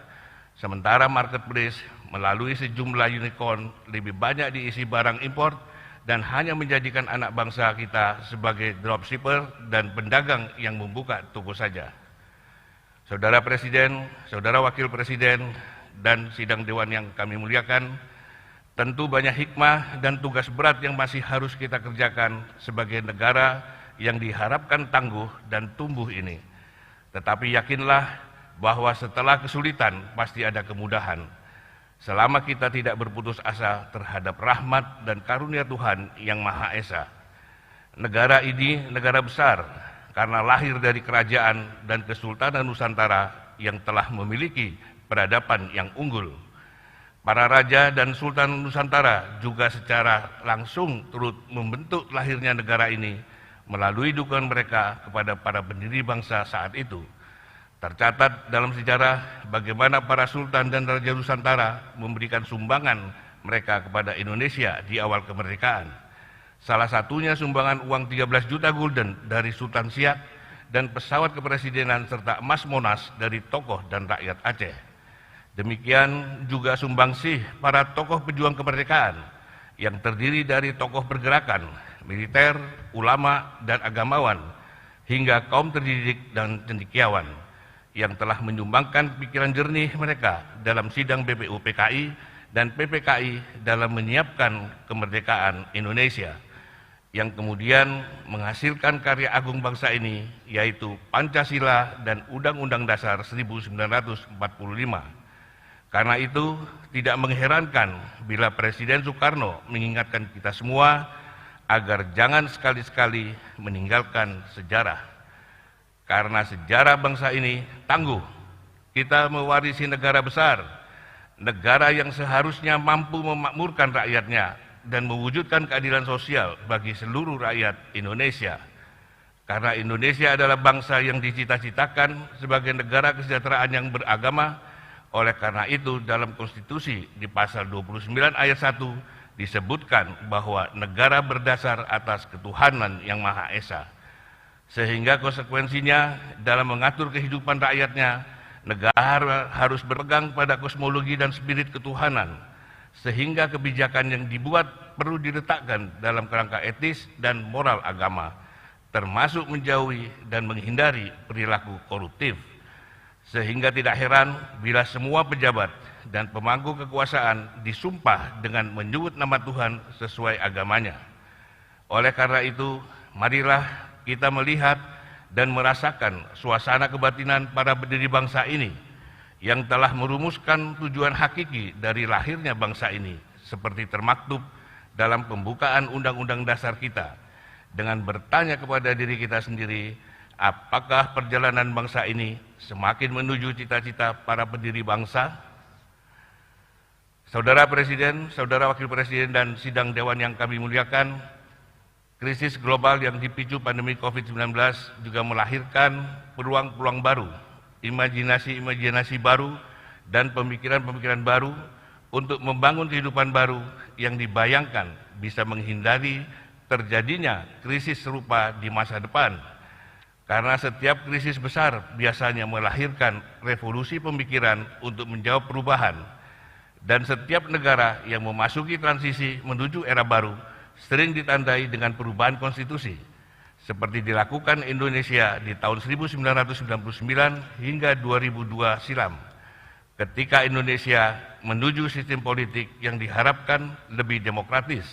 Sementara marketplace melalui sejumlah unicorn lebih banyak diisi barang impor dan hanya menjadikan anak bangsa kita sebagai dropshipper dan pedagang yang membuka toko saja. Saudara Presiden, Saudara Wakil Presiden, dan sidang Dewan yang kami muliakan, tentu banyak hikmah dan tugas berat yang masih harus kita kerjakan sebagai negara yang diharapkan tangguh dan tumbuh ini. Tetapi yakinlah bahwa setelah kesulitan pasti ada kemudahan. Selama kita tidak berputus asa terhadap rahmat dan karunia Tuhan yang Maha Esa. Negara ini negara besar karena lahir dari kerajaan dan kesultanan Nusantara yang telah memiliki peradaban yang unggul. Para raja dan sultan Nusantara juga secara langsung turut membentuk lahirnya negara ini melalui dukungan mereka kepada para pendiri bangsa saat itu. Tercatat dalam sejarah bagaimana para sultan dan raja Nusantara memberikan sumbangan mereka kepada Indonesia di awal kemerdekaan. Salah satunya sumbangan uang 13 juta gulden dari Sultan Siak dan pesawat kepresidenan serta emas Monas dari tokoh dan rakyat Aceh. Demikian juga sumbangsih para tokoh pejuang kemerdekaan yang terdiri dari tokoh pergerakan, militer, ulama, dan agamawan, hingga kaum terdidik dan cendekiawan yang telah menyumbangkan pikiran jernih mereka dalam sidang BPU PKI dan PPKI dalam menyiapkan kemerdekaan Indonesia, yang kemudian menghasilkan karya agung bangsa ini, yaitu Pancasila dan Undang-Undang Dasar 1945. Karena itu, tidak mengherankan bila Presiden Soekarno mengingatkan kita semua agar jangan sekali-sekali meninggalkan sejarah. Karena sejarah bangsa ini tangguh, kita mewarisi negara besar, negara yang seharusnya mampu memakmurkan rakyatnya dan mewujudkan keadilan sosial bagi seluruh rakyat Indonesia. Karena Indonesia adalah bangsa yang dicita-citakan sebagai negara kesejahteraan yang beragama. Oleh karena itu, dalam konstitusi di pasal 29 ayat 1 disebutkan bahwa negara berdasar atas ketuhanan yang Maha Esa. Sehingga konsekuensinya dalam mengatur kehidupan rakyatnya, negara harus berpegang pada kosmologi dan spirit ketuhanan, sehingga kebijakan yang dibuat perlu diletakkan dalam kerangka etis dan moral agama, termasuk menjauhi dan menghindari perilaku koruptif. Sehingga tidak heran bila semua pejabat dan pemangku kekuasaan disumpah dengan menyebut nama Tuhan sesuai agamanya. Oleh karena itu, marilah kita melihat dan merasakan suasana kebatinan para pendiri bangsa ini yang telah merumuskan tujuan hakiki dari lahirnya bangsa ini, seperti termaktub dalam pembukaan Undang-Undang Dasar kita, dengan bertanya kepada diri kita sendiri, apakah perjalanan bangsa ini semakin menuju cita-cita para pendiri bangsa? Saudara Presiden, Saudara Wakil Presiden, dan sidang Dewan yang kami muliakan, krisis global yang dipicu pandemi COVID-19 juga melahirkan peluang-peluang baru, imajinasi-imajinasi baru, dan pemikiran-pemikiran baru untuk membangun kehidupan baru yang dibayangkan bisa menghindari terjadinya krisis serupa di masa depan. Karena setiap krisis besar biasanya melahirkan revolusi pemikiran untuk menjawab perubahan, dan setiap negara yang memasuki transisi menuju era baru sering ditandai dengan perubahan konstitusi, seperti dilakukan Indonesia di tahun 1999 hingga 2002 silam, ketika Indonesia menuju sistem politik yang diharapkan lebih demokratis.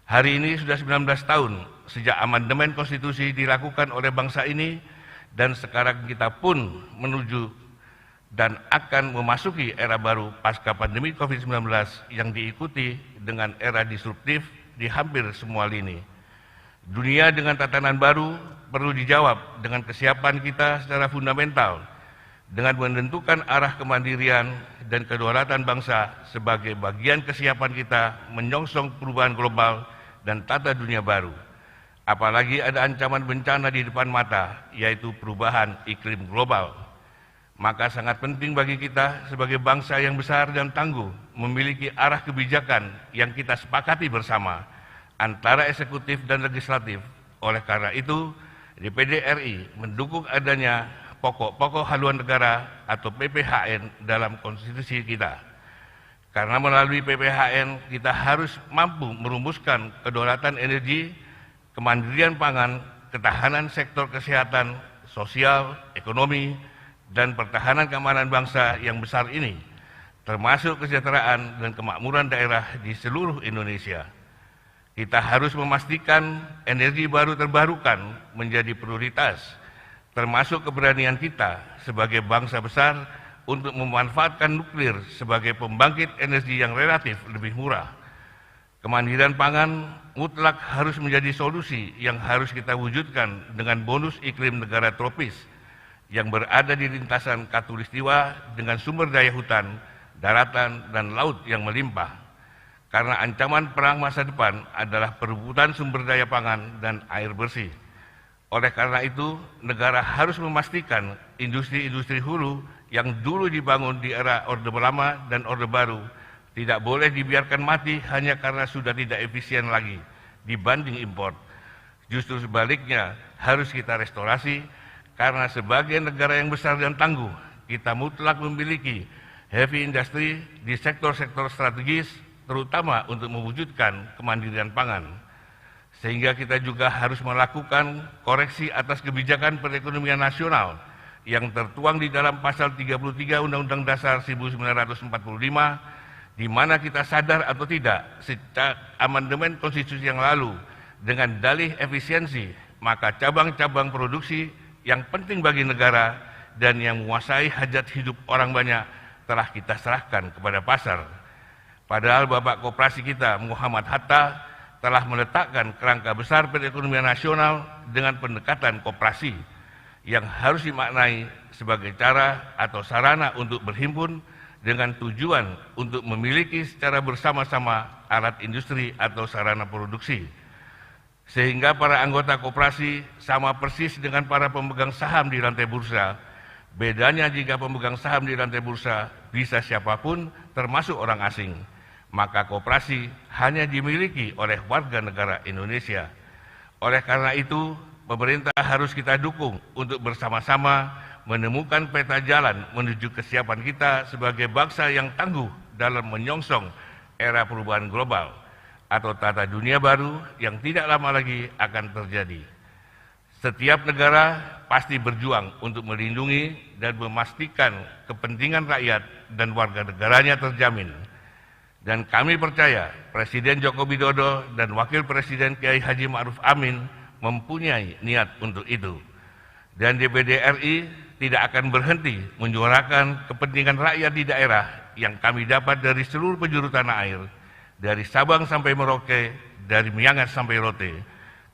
Hari ini sudah 19 tahun sejak amandemen konstitusi dilakukan oleh bangsa ini, dan sekarang kita pun menuju dan akan memasuki era baru pasca pandemi COVID-19 yang diikuti dengan era disruptif di hampir semua lini. Dunia dengan tatanan baru perlu dijawab dengan kesiapan kita secara fundamental, dengan menentukan arah kemandirian dan kedaulatan bangsa sebagai bagian kesiapan kita menyongsong perubahan global dan tata dunia baru. Apalagi ada ancaman bencana di depan mata, yaitu perubahan iklim global. Maka sangat penting bagi kita sebagai bangsa yang besar dan tangguh memiliki arah kebijakan yang kita sepakati bersama antara eksekutif dan legislatif. Oleh karena itu, DPD RI mendukung adanya pokok-pokok haluan negara atau PPHN dalam konstitusi kita. Karena melalui PPHN kita harus mampu merumuskan kedaulatan energi, kemandirian pangan, ketahanan sektor kesehatan, sosial, ekonomi, dan pertahanan keamanan bangsa yang besar ini, termasuk kesejahteraan dan kemakmuran daerah di seluruh Indonesia. Kita harus memastikan energi baru terbarukan menjadi prioritas, termasuk keberanian kita sebagai bangsa besar untuk memanfaatkan nuklir sebagai pembangkit energi yang relatif lebih murah. Kemandirian pangan mutlak harus menjadi solusi yang harus kita wujudkan dengan bonus iklim negara tropis yang berada di lintasan khatulistiwa dengan sumber daya hutan, daratan, dan laut yang melimpah. Karena ancaman perang masa depan adalah perebutan sumber daya pangan dan air bersih. Oleh karena itu, negara harus memastikan industri-industri hulu yang dulu dibangun di era Orde Lama dan Orde Baru tidak boleh dibiarkan mati hanya karena sudah tidak efisien lagi dibanding impor. Justru sebaliknya harus kita restorasi, karena sebagai negara yang besar dan tangguh, kita mutlak memiliki heavy industry di sektor-sektor strategis, terutama untuk mewujudkan kemandirian pangan. Sehingga kita juga harus melakukan koreksi atas kebijakan perekonomian nasional yang tertuang di dalam pasal 33 Undang-Undang Dasar 1945, di mana kita sadar atau tidak, sejak amandemen konstitusi yang lalu, dengan dalih efisiensi, maka cabang-cabang produksi yang penting bagi negara dan yang menguasai hajat hidup orang banyak telah kita serahkan kepada pasar. Padahal Bapak Koperasi kita, Muhammad Hatta, telah meletakkan kerangka besar perekonomian nasional dengan pendekatan koperasi yang harus dimaknai sebagai cara atau sarana untuk berhimpun dengan tujuan untuk memiliki secara bersama-sama alat industri atau sarana produksi. Sehingga para anggota koperasi sama persis dengan para pemegang saham di lantai bursa. Bedanya jika pemegang saham di lantai bursa bisa siapapun termasuk orang asing, maka koperasi hanya dimiliki oleh warga negara Indonesia. Oleh karena itu, pemerintah harus kita dukung untuk bersama-sama menemukan peta jalan menuju kesiapan kita sebagai bangsa yang tangguh dalam menyongsong era perubahan global atau tata dunia baru yang tidak lama lagi akan terjadi. Setiap negara pasti berjuang untuk melindungi dan memastikan kepentingan rakyat dan warga negaranya terjamin. Dan kami percaya Presiden Joko Widodo dan Wakil Presiden Kiai Haji Ma'ruf Amin mempunyai niat untuk itu. Dan DPD RI tidak akan berhenti menyuarakan kepentingan rakyat di daerah yang kami dapat dari seluruh penjuru tanah air, dari Sabang sampai Merauke, dari Miangas sampai Rote.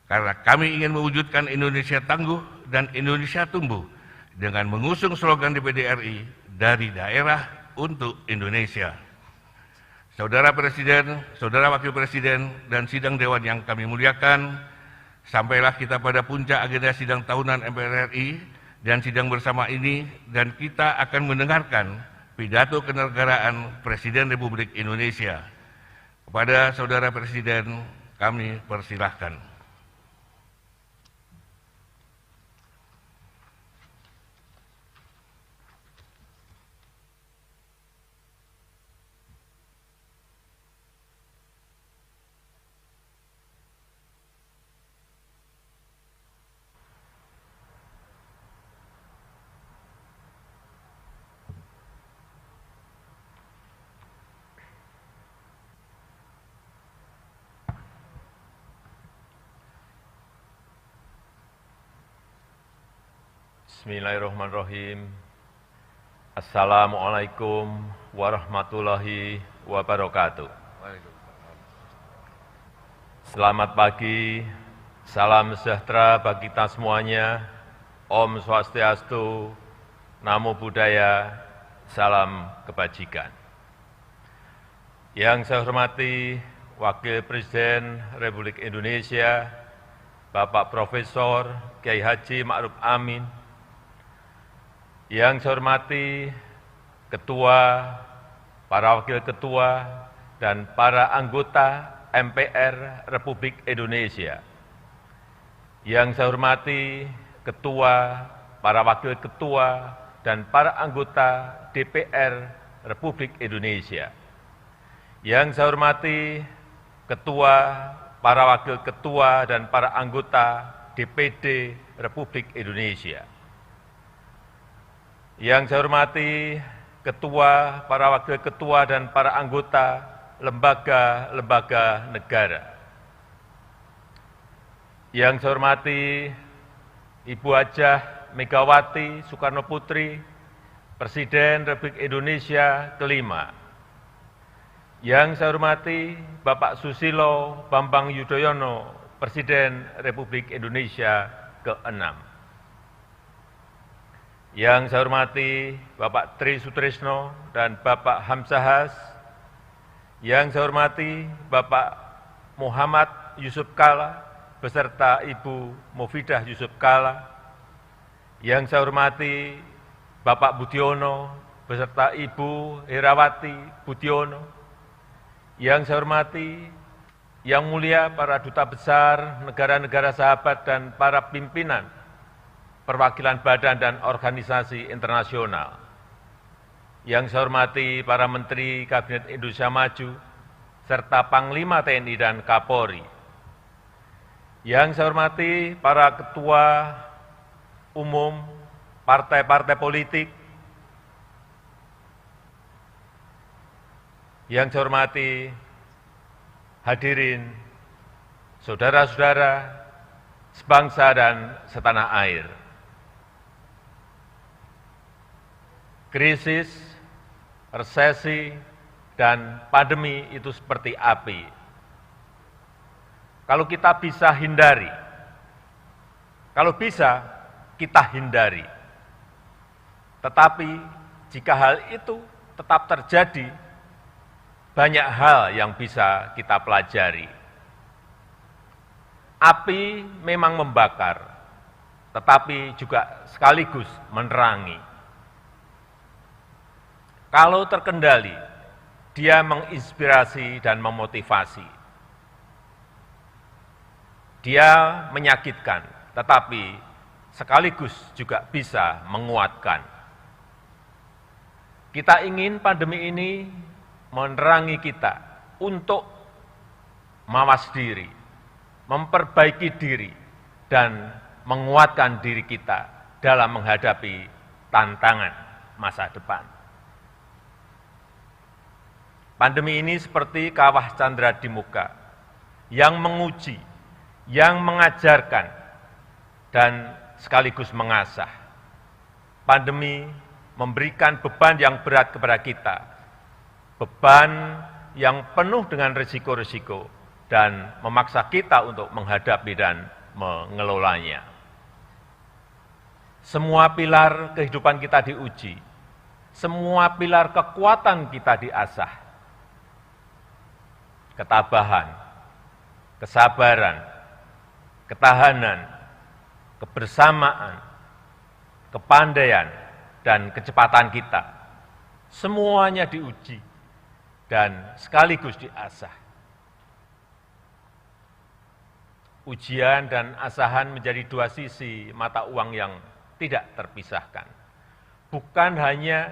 Karena kami ingin mewujudkan Indonesia tangguh dan Indonesia tumbuh dengan mengusung slogan DPD RI dari daerah untuk Indonesia. Saudara Presiden, Saudara Wakil Presiden, dan sidang Dewan yang kami muliakan, sampailah kita pada puncak agenda sidang tahunan MPR RI dan sidang bersama ini, dan kita akan mendengarkan pidato kenegaraan Presiden Republik Indonesia. Kepada Saudara Presiden, kami persilahkan. Bismillahirrahmanirrahim. Assalamualaikum warahmatullahi wabarakatuh. Selamat pagi, salam sejahtera bagi kita semuanya. Om Swastiastu, Namo Buddhaya, salam kebajikan. Yang saya hormati Wakil Presiden Republik Indonesia, Bapak Profesor Kiai Haji Ma'ruf Amin. Yang saya hormati Ketua, para Wakil Ketua, dan para anggota MPR Republik Indonesia. Yang saya hormati Ketua, para Wakil Ketua, dan para anggota DPR Republik Indonesia. Yang saya hormati Ketua, para Wakil Ketua, dan para anggota DPD Republik Indonesia. Yang saya hormati Ketua, para Wakil Ketua, dan para anggota lembaga-lembaga negara. Yang saya hormati Ibu Hajah Megawati Soekarno Putri, Presiden Republik Indonesia kelima. Yang saya hormati Bapak Susilo Bambang Yudhoyono, Presiden Republik Indonesia ke-6. Yang saya hormati Bapak Tri Sutrisno dan Bapak Hamzahas. Yang saya hormati Bapak Muhammad Yusuf Kalla beserta Ibu Mufidah Yusuf Kalla. Yang saya hormati Bapak Budiono beserta Ibu Herawati Budiono. Yang saya hormati Yang Mulia para Duta Besar negara-negara sahabat dan para pimpinan perwakilan badan dan organisasi internasional. yang saya hormati para Menteri Kabinet Indonesia Maju, serta Panglima TNI dan Kapolri, yang saya hormati para Ketua Umum partai-partai politik, yang saya hormati hadirin saudara-saudara sebangsa dan setanah air. Krisis, resesi, dan pandemi itu seperti api. Kalau kita bisa hindari, kalau bisa kita hindari. Tetapi jika hal itu tetap terjadi, banyak hal yang bisa kita pelajari. Api memang membakar, tetapi juga sekaligus menerangi. Kalau terkendali, dia menginspirasi dan memotivasi. Dia menyakitkan, tetapi sekaligus juga bisa menguatkan. Kita ingin pandemi ini menerangi kita untuk mawas diri, memperbaiki diri, dan menguatkan diri kita dalam menghadapi tantangan masa depan. Pandemi ini seperti kawah candra di muka, yang menguji, yang mengajarkan, dan sekaligus mengasah. Pandemi memberikan beban yang berat kepada kita, beban yang penuh dengan risiko-risiko, dan memaksa kita untuk menghadapi dan mengelolanya. Semua pilar kehidupan kita diuji, semua pilar kekuatan kita diasah. Ketabahan, kesabaran, ketahanan, kebersamaan, kepandaian, dan kecepatan kita, semuanya diuji dan sekaligus diasah. Ujian dan asahan menjadi dua sisi mata uang yang tidak terpisahkan. Bukan hanya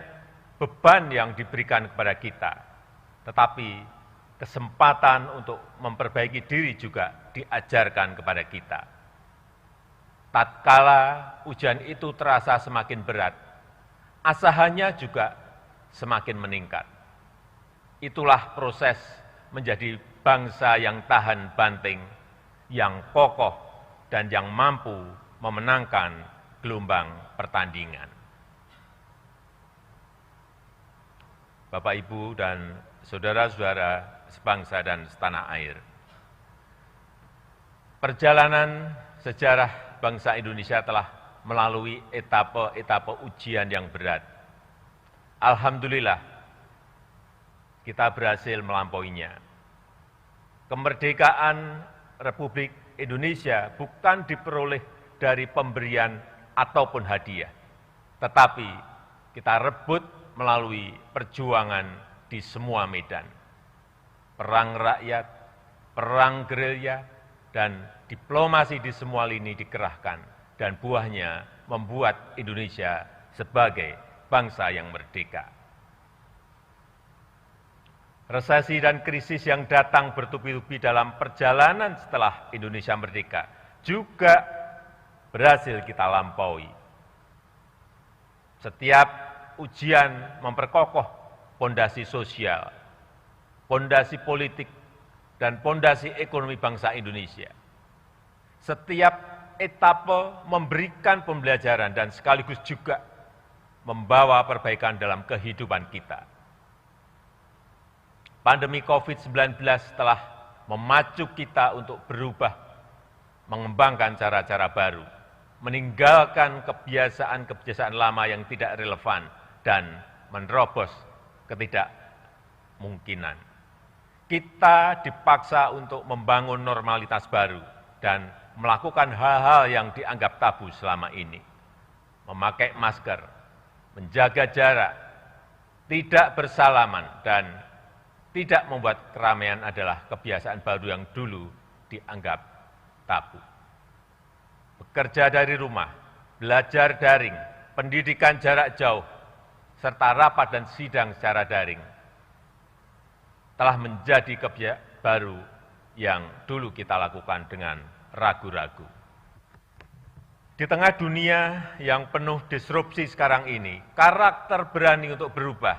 beban yang diberikan kepada kita, tetapi kesempatan untuk memperbaiki diri juga diajarkan kepada kita. Tatkala ujian itu terasa semakin berat, asahannya juga semakin meningkat. Itulah proses menjadi bangsa yang tahan banting, yang kokoh, dan yang mampu memenangkan gelombang pertandingan. Bapak, Ibu, dan saudara-saudara sebangsa dan setanah air. Perjalanan sejarah bangsa Indonesia telah melalui etapa-etapa ujian yang berat. Alhamdulillah, kita berhasil melampauinya. Kemerdekaan Republik Indonesia bukan diperoleh dari pemberian ataupun hadiah, tetapi kita rebut melalui perjuangan di semua medan. Perang rakyat, perang gerilya, dan diplomasi di semua lini dikerahkan, dan buahnya membuat Indonesia sebagai bangsa yang merdeka. Resesi dan krisis yang datang bertubi-tubi dalam perjalanan setelah Indonesia merdeka juga berhasil kita lampaui. Setiap ujian memperkokoh pondasi sosial, pondasi politik, dan pondasi ekonomi bangsa Indonesia. Setiap etapa memberikan pembelajaran dan sekaligus juga membawa perbaikan dalam kehidupan kita. Pandemi COVID-19 telah memacu kita untuk berubah, mengembangkan cara-cara baru, meninggalkan kebiasaan-kebiasaan lama yang tidak relevan, dan menerobos ketidakmungkinan. Kita dipaksa untuk membangun normalitas baru dan melakukan hal-hal yang dianggap tabu selama ini. Memakai masker, menjaga jarak, tidak bersalaman, dan tidak membuat keramaian adalah kebiasaan baru yang dulu dianggap tabu. Bekerja dari rumah, belajar daring, pendidikan jarak jauh, serta rapat dan sidang secara daring telah menjadi kebiasaan baru yang dulu kita lakukan dengan ragu-ragu. Di tengah dunia yang penuh disrupsi sekarang ini, karakter berani untuk berubah,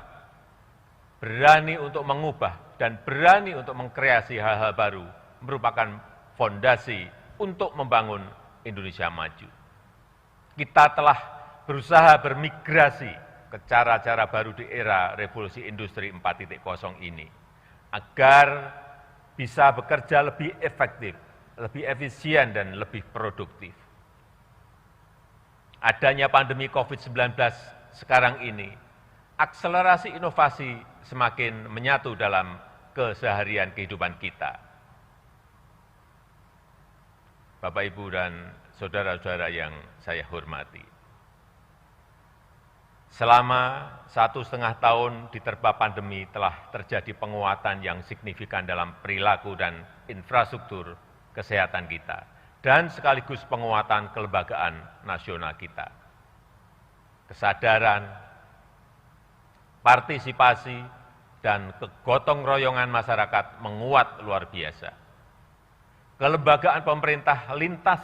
berani untuk mengubah, dan berani untuk mengkreasi hal-hal baru merupakan fondasi untuk membangun Indonesia maju. Kita telah berusaha bermigrasi ke cara-cara baru di era revolusi industri 4.0 ini, agar bisa bekerja lebih efektif, lebih efisien, dan lebih produktif. Adanya pandemi COVID-19 sekarang ini, akselerasi inovasi semakin menyatu dalam keseharian kehidupan kita. Bapak, Ibu, dan saudara-saudara yang saya hormati. Selama 1,5 tahun diterpa pandemi telah terjadi penguatan yang signifikan dalam perilaku dan infrastruktur kesehatan kita, dan sekaligus penguatan kelembagaan nasional kita. Kesadaran, partisipasi, dan kegotong royongan masyarakat menguat luar biasa. Kelembagaan pemerintah lintas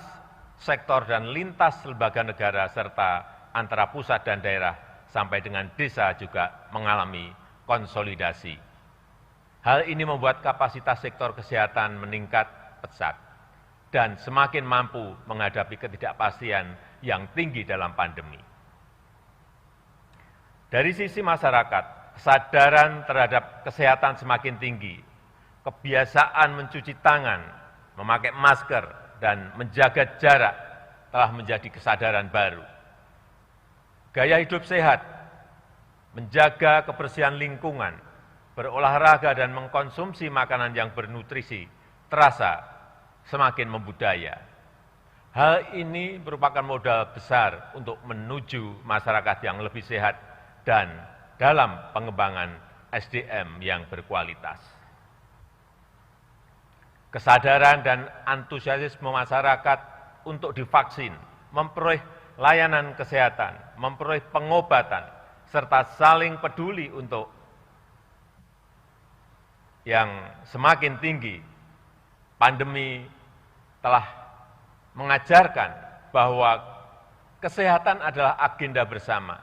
sektor dan lintas lembaga negara serta antara pusat dan daerah sampai dengan desa juga mengalami konsolidasi. Hal ini membuat kapasitas sektor kesehatan meningkat pesat dan semakin mampu menghadapi ketidakpastian yang tinggi dalam pandemi. Dari sisi masyarakat, kesadaran terhadap kesehatan semakin tinggi, kebiasaan mencuci tangan, memakai masker, dan menjaga jarak telah menjadi kesadaran baru. Gaya hidup sehat, menjaga kebersihan lingkungan, berolahraga, dan mengkonsumsi makanan yang bernutrisi terasa semakin membudaya. Hal ini merupakan modal besar untuk menuju masyarakat yang lebih sehat dan dalam pengembangan SDM yang berkualitas. Kesadaran dan antusiasme masyarakat untuk divaksin, memperoleh layanan kesehatan, memperoleh pengobatan, serta saling peduli untuk yang semakin tinggi. Pandemi telah mengajarkan bahwa kesehatan adalah agenda bersama.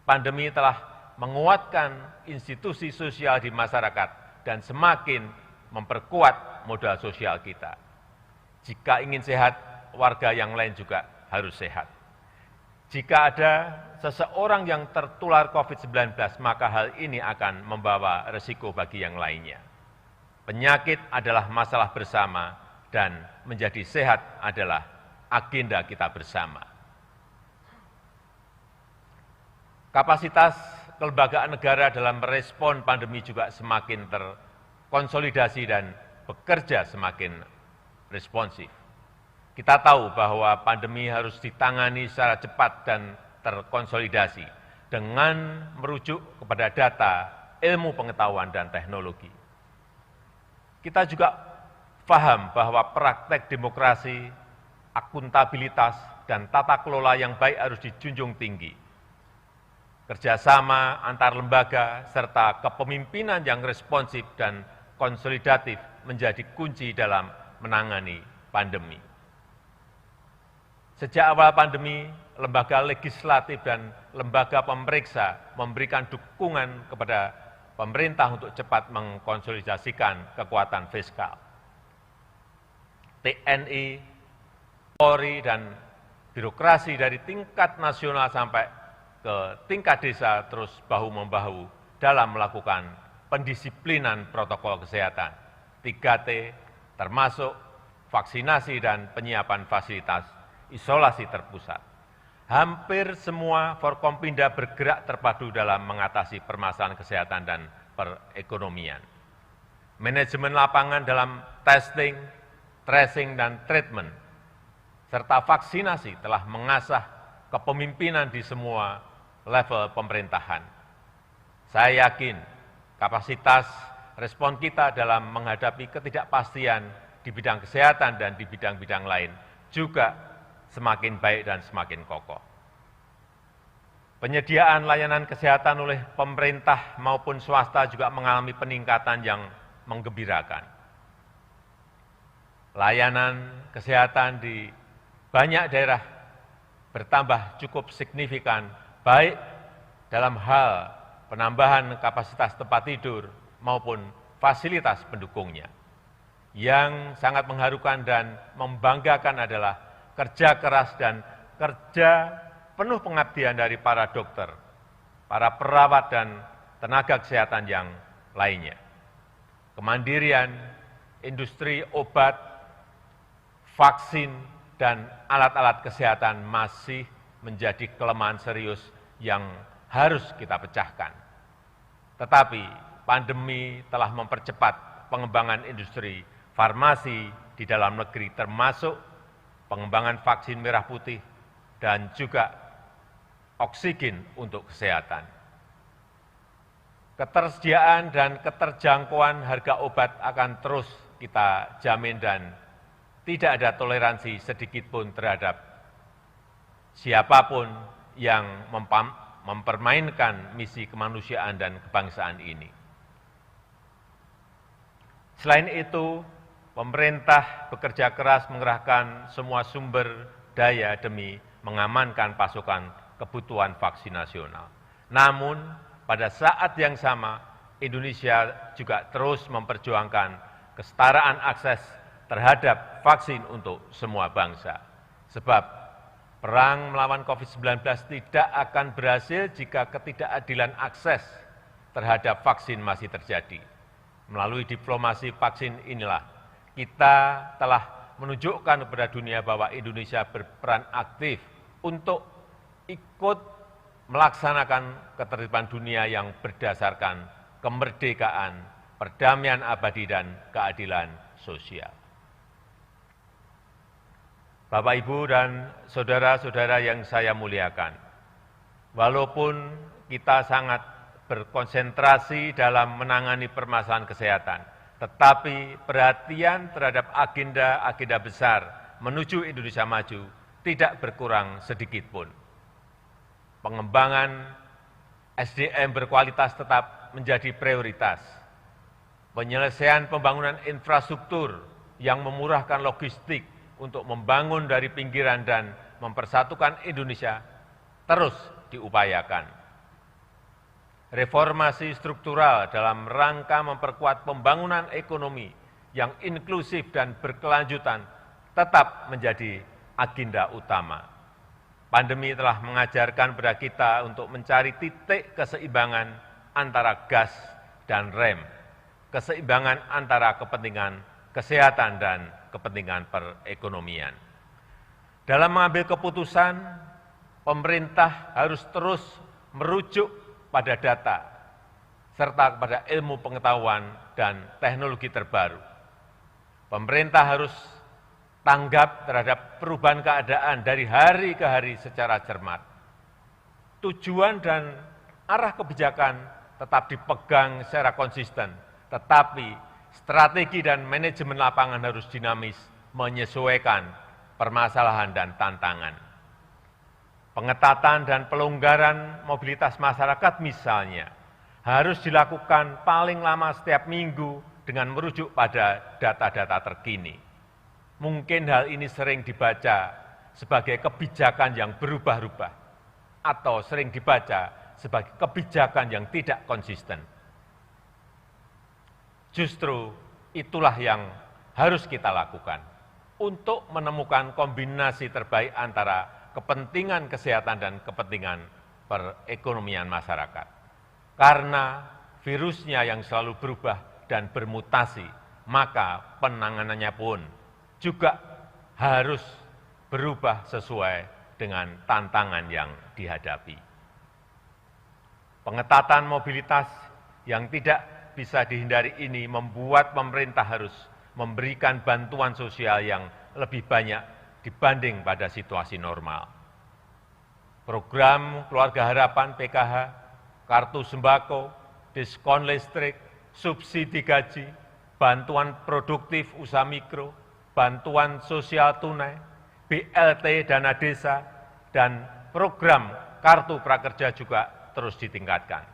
Pandemi telah menguatkan institusi sosial di masyarakat dan semakin memperkuat modal sosial kita. Jika ingin sehat, warga yang lain juga harus sehat. Jika ada seseorang yang tertular COVID-19, maka hal ini akan membawa resiko bagi yang lainnya. Penyakit adalah masalah bersama dan menjadi sehat adalah agenda kita bersama. Kapasitas kelembagaan negara dalam merespon pandemi juga semakin terkonsolidasi dan bekerja semakin responsif. Kita tahu bahwa pandemi harus ditangani secara cepat dan terkonsolidasi dengan merujuk kepada data, ilmu pengetahuan, dan teknologi. Kita juga paham bahwa praktek demokrasi, akuntabilitas, dan tata kelola yang baik harus dijunjung tinggi. Kerjasama antar lembaga serta kepemimpinan yang responsif dan konsolidatif menjadi kunci dalam menangani pandemi. Sejak awal pandemi, lembaga legislatif dan lembaga pemeriksa memberikan dukungan kepada pemerintah untuk cepat mengkonsolidasikan kekuatan fiskal. TNI, Polri, dan birokrasi dari tingkat nasional sampai ke tingkat desa terus bahu-membahu dalam melakukan pendisiplinan protokol kesehatan, 3T, termasuk vaksinasi dan penyiapan fasilitas isolasi terpusat. Hampir semua Forkompinda bergerak terpadu dalam mengatasi permasalahan kesehatan dan perekonomian. Manajemen lapangan dalam testing, tracing, dan treatment, serta vaksinasi telah mengasah kepemimpinan di semua level pemerintahan. Saya yakin kapasitas respon kita dalam menghadapi ketidakpastian di bidang kesehatan dan di bidang-bidang lain juga semakin baik dan semakin kokoh. Penyediaan layanan kesehatan oleh pemerintah maupun swasta juga mengalami peningkatan yang menggembirakan. Layanan kesehatan di banyak daerah bertambah cukup signifikan, baik dalam hal penambahan kapasitas tempat tidur maupun fasilitas pendukungnya. Yang sangat mengharukan dan membanggakan adalah kerja keras dan kerja penuh pengabdian dari para dokter, para perawat dan tenaga kesehatan yang lainnya. Kemandirian industri obat, vaksin, dan alat-alat kesehatan masih menjadi kelemahan serius yang harus kita pecahkan. Tetapi pandemi telah mempercepat pengembangan industri farmasi di dalam negeri, termasuk pengembangan vaksin merah putih dan juga oksigen untuk kesehatan. Ketersediaan dan keterjangkauan harga obat akan terus kita jamin dan tidak ada toleransi sedikitpun terhadap siapapun yang mempermainkan misi kemanusiaan dan kebangsaan ini. Selain itu, pemerintah bekerja keras mengerahkan semua sumber daya demi mengamankan pasokan kebutuhan vaksin nasional. Namun, pada saat yang sama, Indonesia juga terus memperjuangkan kesetaraan akses terhadap vaksin untuk semua bangsa. Sebab perang melawan COVID-19 tidak akan berhasil jika ketidakadilan akses terhadap vaksin masih terjadi. Melalui diplomasi vaksin inilah, kita telah menunjukkan kepada dunia bahwa Indonesia berperan aktif untuk ikut melaksanakan ketertiban dunia yang berdasarkan kemerdekaan, perdamaian abadi, dan keadilan sosial. Bapak, Ibu, dan saudara-saudara yang saya muliakan, walaupun kita sangat berkonsentrasi dalam menangani permasalahan kesehatan, tetapi perhatian terhadap agenda-agenda besar menuju Indonesia maju tidak berkurang sedikit pun. Pengembangan SDM berkualitas tetap menjadi prioritas. Penyelesaian pembangunan infrastruktur yang memurahkan logistik untuk membangun dari pinggiran dan mempersatukan Indonesia terus diupayakan. Reformasi struktural dalam rangka memperkuat pembangunan ekonomi yang inklusif dan berkelanjutan tetap menjadi agenda utama. Pandemi telah mengajarkan kepada kita untuk mencari titik keseimbangan antara gas dan rem, keseimbangan antara kepentingan kesehatan dan kepentingan perekonomian. Dalam mengambil keputusan, pemerintah harus terus merujuk pada data, serta kepada ilmu pengetahuan dan teknologi terbaru. Pemerintah harus tanggap terhadap perubahan keadaan dari hari ke hari secara cermat. Tujuan dan arah kebijakan tetap dipegang secara konsisten, tetapi strategi dan manajemen lapangan harus dinamis, menyesuaikan permasalahan dan tantangan. Pengetatan dan pelonggaran mobilitas masyarakat misalnya, harus dilakukan paling lama setiap minggu dengan merujuk pada data-data terkini. Mungkin hal ini sering dibaca sebagai kebijakan yang berubah-ubah atau sering dibaca sebagai kebijakan yang tidak konsisten. Justru itulah yang harus kita lakukan untuk menemukan kombinasi terbaik antara kepentingan kesehatan dan kepentingan perekonomian masyarakat. Karena virusnya yang selalu berubah dan bermutasi, maka penanganannya pun juga harus berubah sesuai dengan tantangan yang dihadapi. Pengetatan mobilitas yang tidak bisa dihindari ini membuat pemerintah harus memberikan bantuan sosial yang lebih banyak dibanding pada situasi normal. Program Keluarga Harapan PKH, kartu sembako, diskon listrik, subsidi gaji, bantuan produktif usaha mikro, bantuan sosial tunai, BLT dana desa, dan program kartu prakerja juga terus ditingkatkan.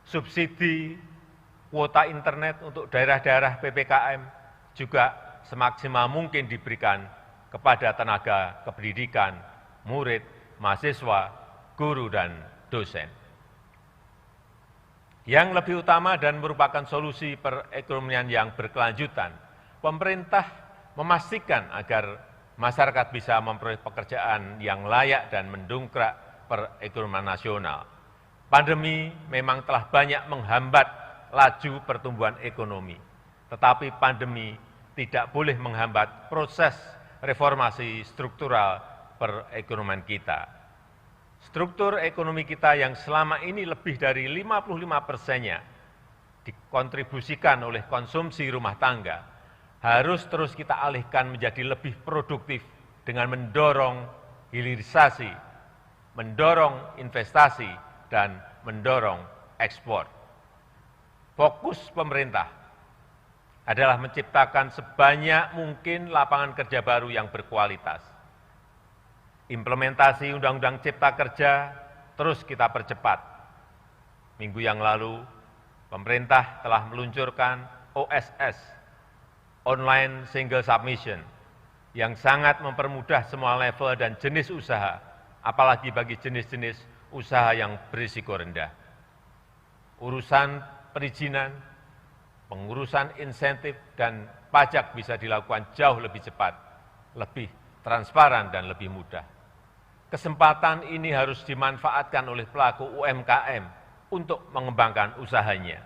Subsidi kuota internet untuk daerah-daerah PPKM juga semaksimal mungkin diberikan kepada tenaga kependidikan, murid, mahasiswa, guru, dan dosen. Yang lebih utama dan merupakan solusi perekonomian yang berkelanjutan, pemerintah memastikan agar masyarakat bisa memperoleh pekerjaan yang layak dan mendongkrak perekonomian nasional. Pandemi memang telah banyak menghambat laju pertumbuhan ekonomi, tetapi pandemi tidak boleh menghambat proses reformasi struktural perekonomian kita. Struktur ekonomi kita yang selama ini lebih dari 55%-nya dikontribusikan oleh konsumsi rumah tangga, harus terus kita alihkan menjadi lebih produktif dengan mendorong hilirisasi, mendorong investasi, dan mendorong ekspor. Fokus pemerintah adalah menciptakan sebanyak mungkin lapangan kerja baru yang berkualitas. Implementasi Undang-Undang Cipta Kerja terus kita percepat. Minggu yang lalu, pemerintah telah meluncurkan OSS, Online Single Submission, yang sangat mempermudah semua level dan jenis usaha, apalagi bagi jenis-jenis usaha yang berisiko rendah. Urusan perizinan, pengurusan insentif, dan pajak bisa dilakukan jauh lebih cepat, lebih transparan, dan lebih mudah. Kesempatan ini harus dimanfaatkan oleh pelaku UMKM untuk mengembangkan usahanya.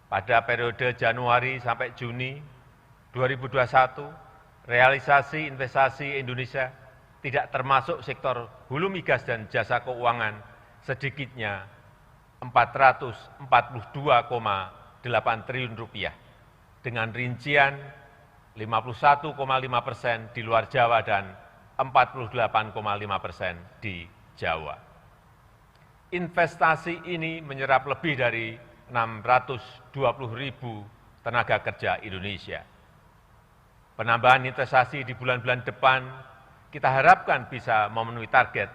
Pada periode Januari sampai Juni 2021, realisasi investasi Indonesia tidak termasuk sektor hulu migas dan jasa keuangan sedikitnya 442,8 triliun rupiah, dengan rincian 51,5% di luar Jawa dan 48,5% di Jawa. Investasi ini menyerap lebih dari 620.000 tenaga kerja Indonesia. Penambahan investasi di bulan-bulan depan kita harapkan bisa memenuhi target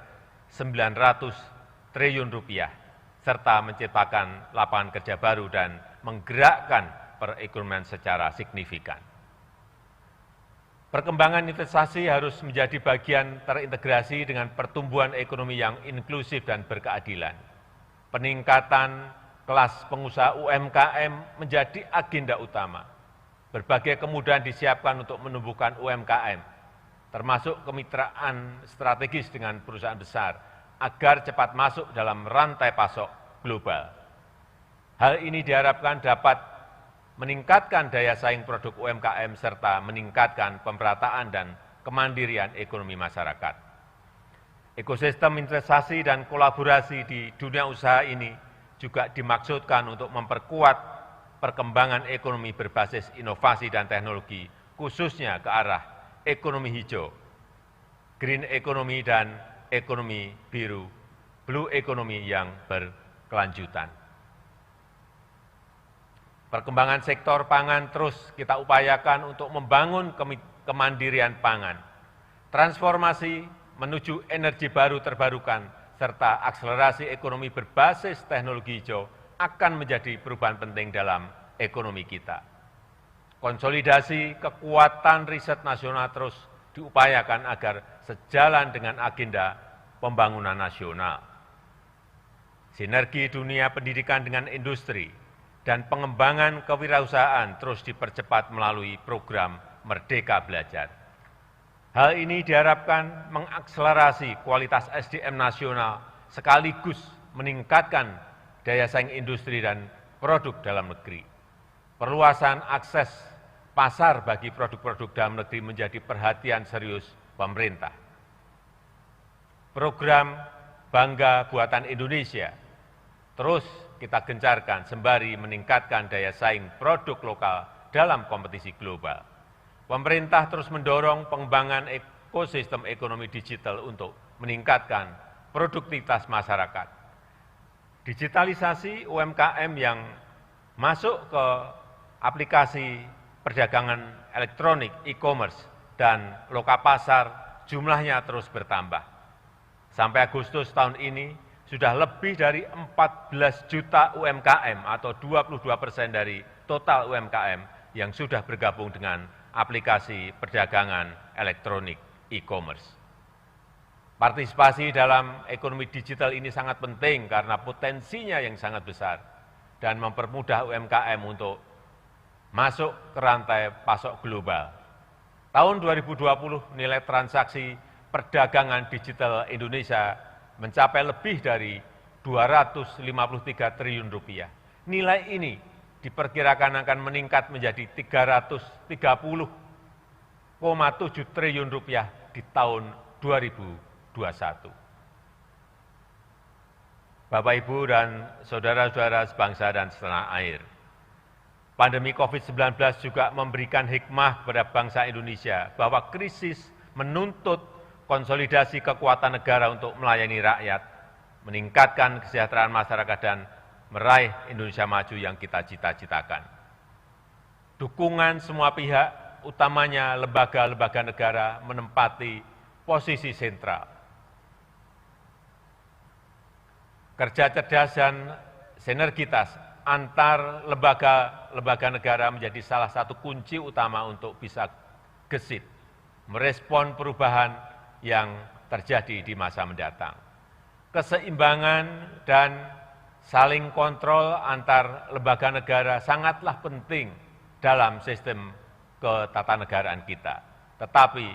900 triliun rupiah, serta menciptakan lapangan kerja baru dan menggerakkan perekonomian secara signifikan. Perkembangan investasi harus menjadi bagian terintegrasi dengan pertumbuhan ekonomi yang inklusif dan berkeadilan. Peningkatan kelas pengusaha UMKM menjadi agenda utama. Berbagai kemudahan disiapkan untuk menumbuhkan UMKM, termasuk kemitraan strategis dengan perusahaan besar, agar cepat masuk dalam rantai pasok global. Hal ini diharapkan dapat meningkatkan daya saing produk UMKM serta meningkatkan pemerataan dan kemandirian ekonomi masyarakat. Ekosistem investasi dan kolaborasi di dunia usaha ini juga dimaksudkan untuk memperkuat perkembangan ekonomi berbasis inovasi dan teknologi, khususnya ke arah ekonomi hijau, green economy, dan ekonomi biru, blue economy yang berkelanjutan. Perkembangan sektor pangan terus kita upayakan untuk membangun kemandirian pangan, transformasi menuju energi baru terbarukan, serta akselerasi ekonomi berbasis teknologi hijau akan menjadi perubahan penting dalam ekonomi kita. Konsolidasi kekuatan riset nasional terus diupayakan agar sejalan dengan agenda pembangunan nasional. Sinergi dunia pendidikan dengan industri dan pengembangan kewirausahaan terus dipercepat melalui program Merdeka Belajar. Hal ini diharapkan mengakselerasi kualitas SDM nasional sekaligus meningkatkan daya saing industri dan produk dalam negeri. Perluasan akses pasar bagi produk-produk dalam negeri menjadi perhatian serius pemerintah. Program Bangga Buatan Indonesia terus kita gencarkan sembari meningkatkan daya saing produk lokal dalam kompetisi global. Pemerintah terus mendorong pengembangan ekosistem ekonomi digital untuk meningkatkan produktivitas masyarakat. Digitalisasi UMKM yang masuk ke aplikasi perdagangan elektronik, e-commerce, dan lokapasar jumlahnya terus bertambah. Sampai Agustus tahun ini, sudah lebih dari 14 juta UMKM atau 22% dari total UMKM yang sudah bergabung dengan aplikasi perdagangan elektronik e-commerce. Partisipasi dalam ekonomi digital ini sangat penting karena potensinya yang sangat besar dan mempermudah UMKM untuk masuk ke rantai pasok global. Tahun 2020 nilai transaksi perdagangan digital Indonesia mencapai lebih dari 253 triliun rupiah. Nilai ini diperkirakan akan meningkat menjadi 330,7 triliun rupiah di tahun 2021. Bapak, Ibu, dan saudara-saudara sebangsa dan setanah air, pandemi COVID-19 juga memberikan hikmah kepada bangsa Indonesia bahwa krisis menuntut konsolidasi kekuatan negara untuk melayani rakyat, meningkatkan kesejahteraan masyarakat, dan meraih Indonesia maju yang kita cita-citakan. Dukungan semua pihak, utamanya lembaga-lembaga negara, menempati posisi sentral. Kerja cerdas dan sinergitas antar lembaga negara menjadi salah satu kunci utama untuk bisa gesit merespon perubahan yang terjadi di masa mendatang. Keseimbangan dan saling kontrol antar lembaga negara sangatlah penting dalam sistem ketatanegaraan kita. Tetapi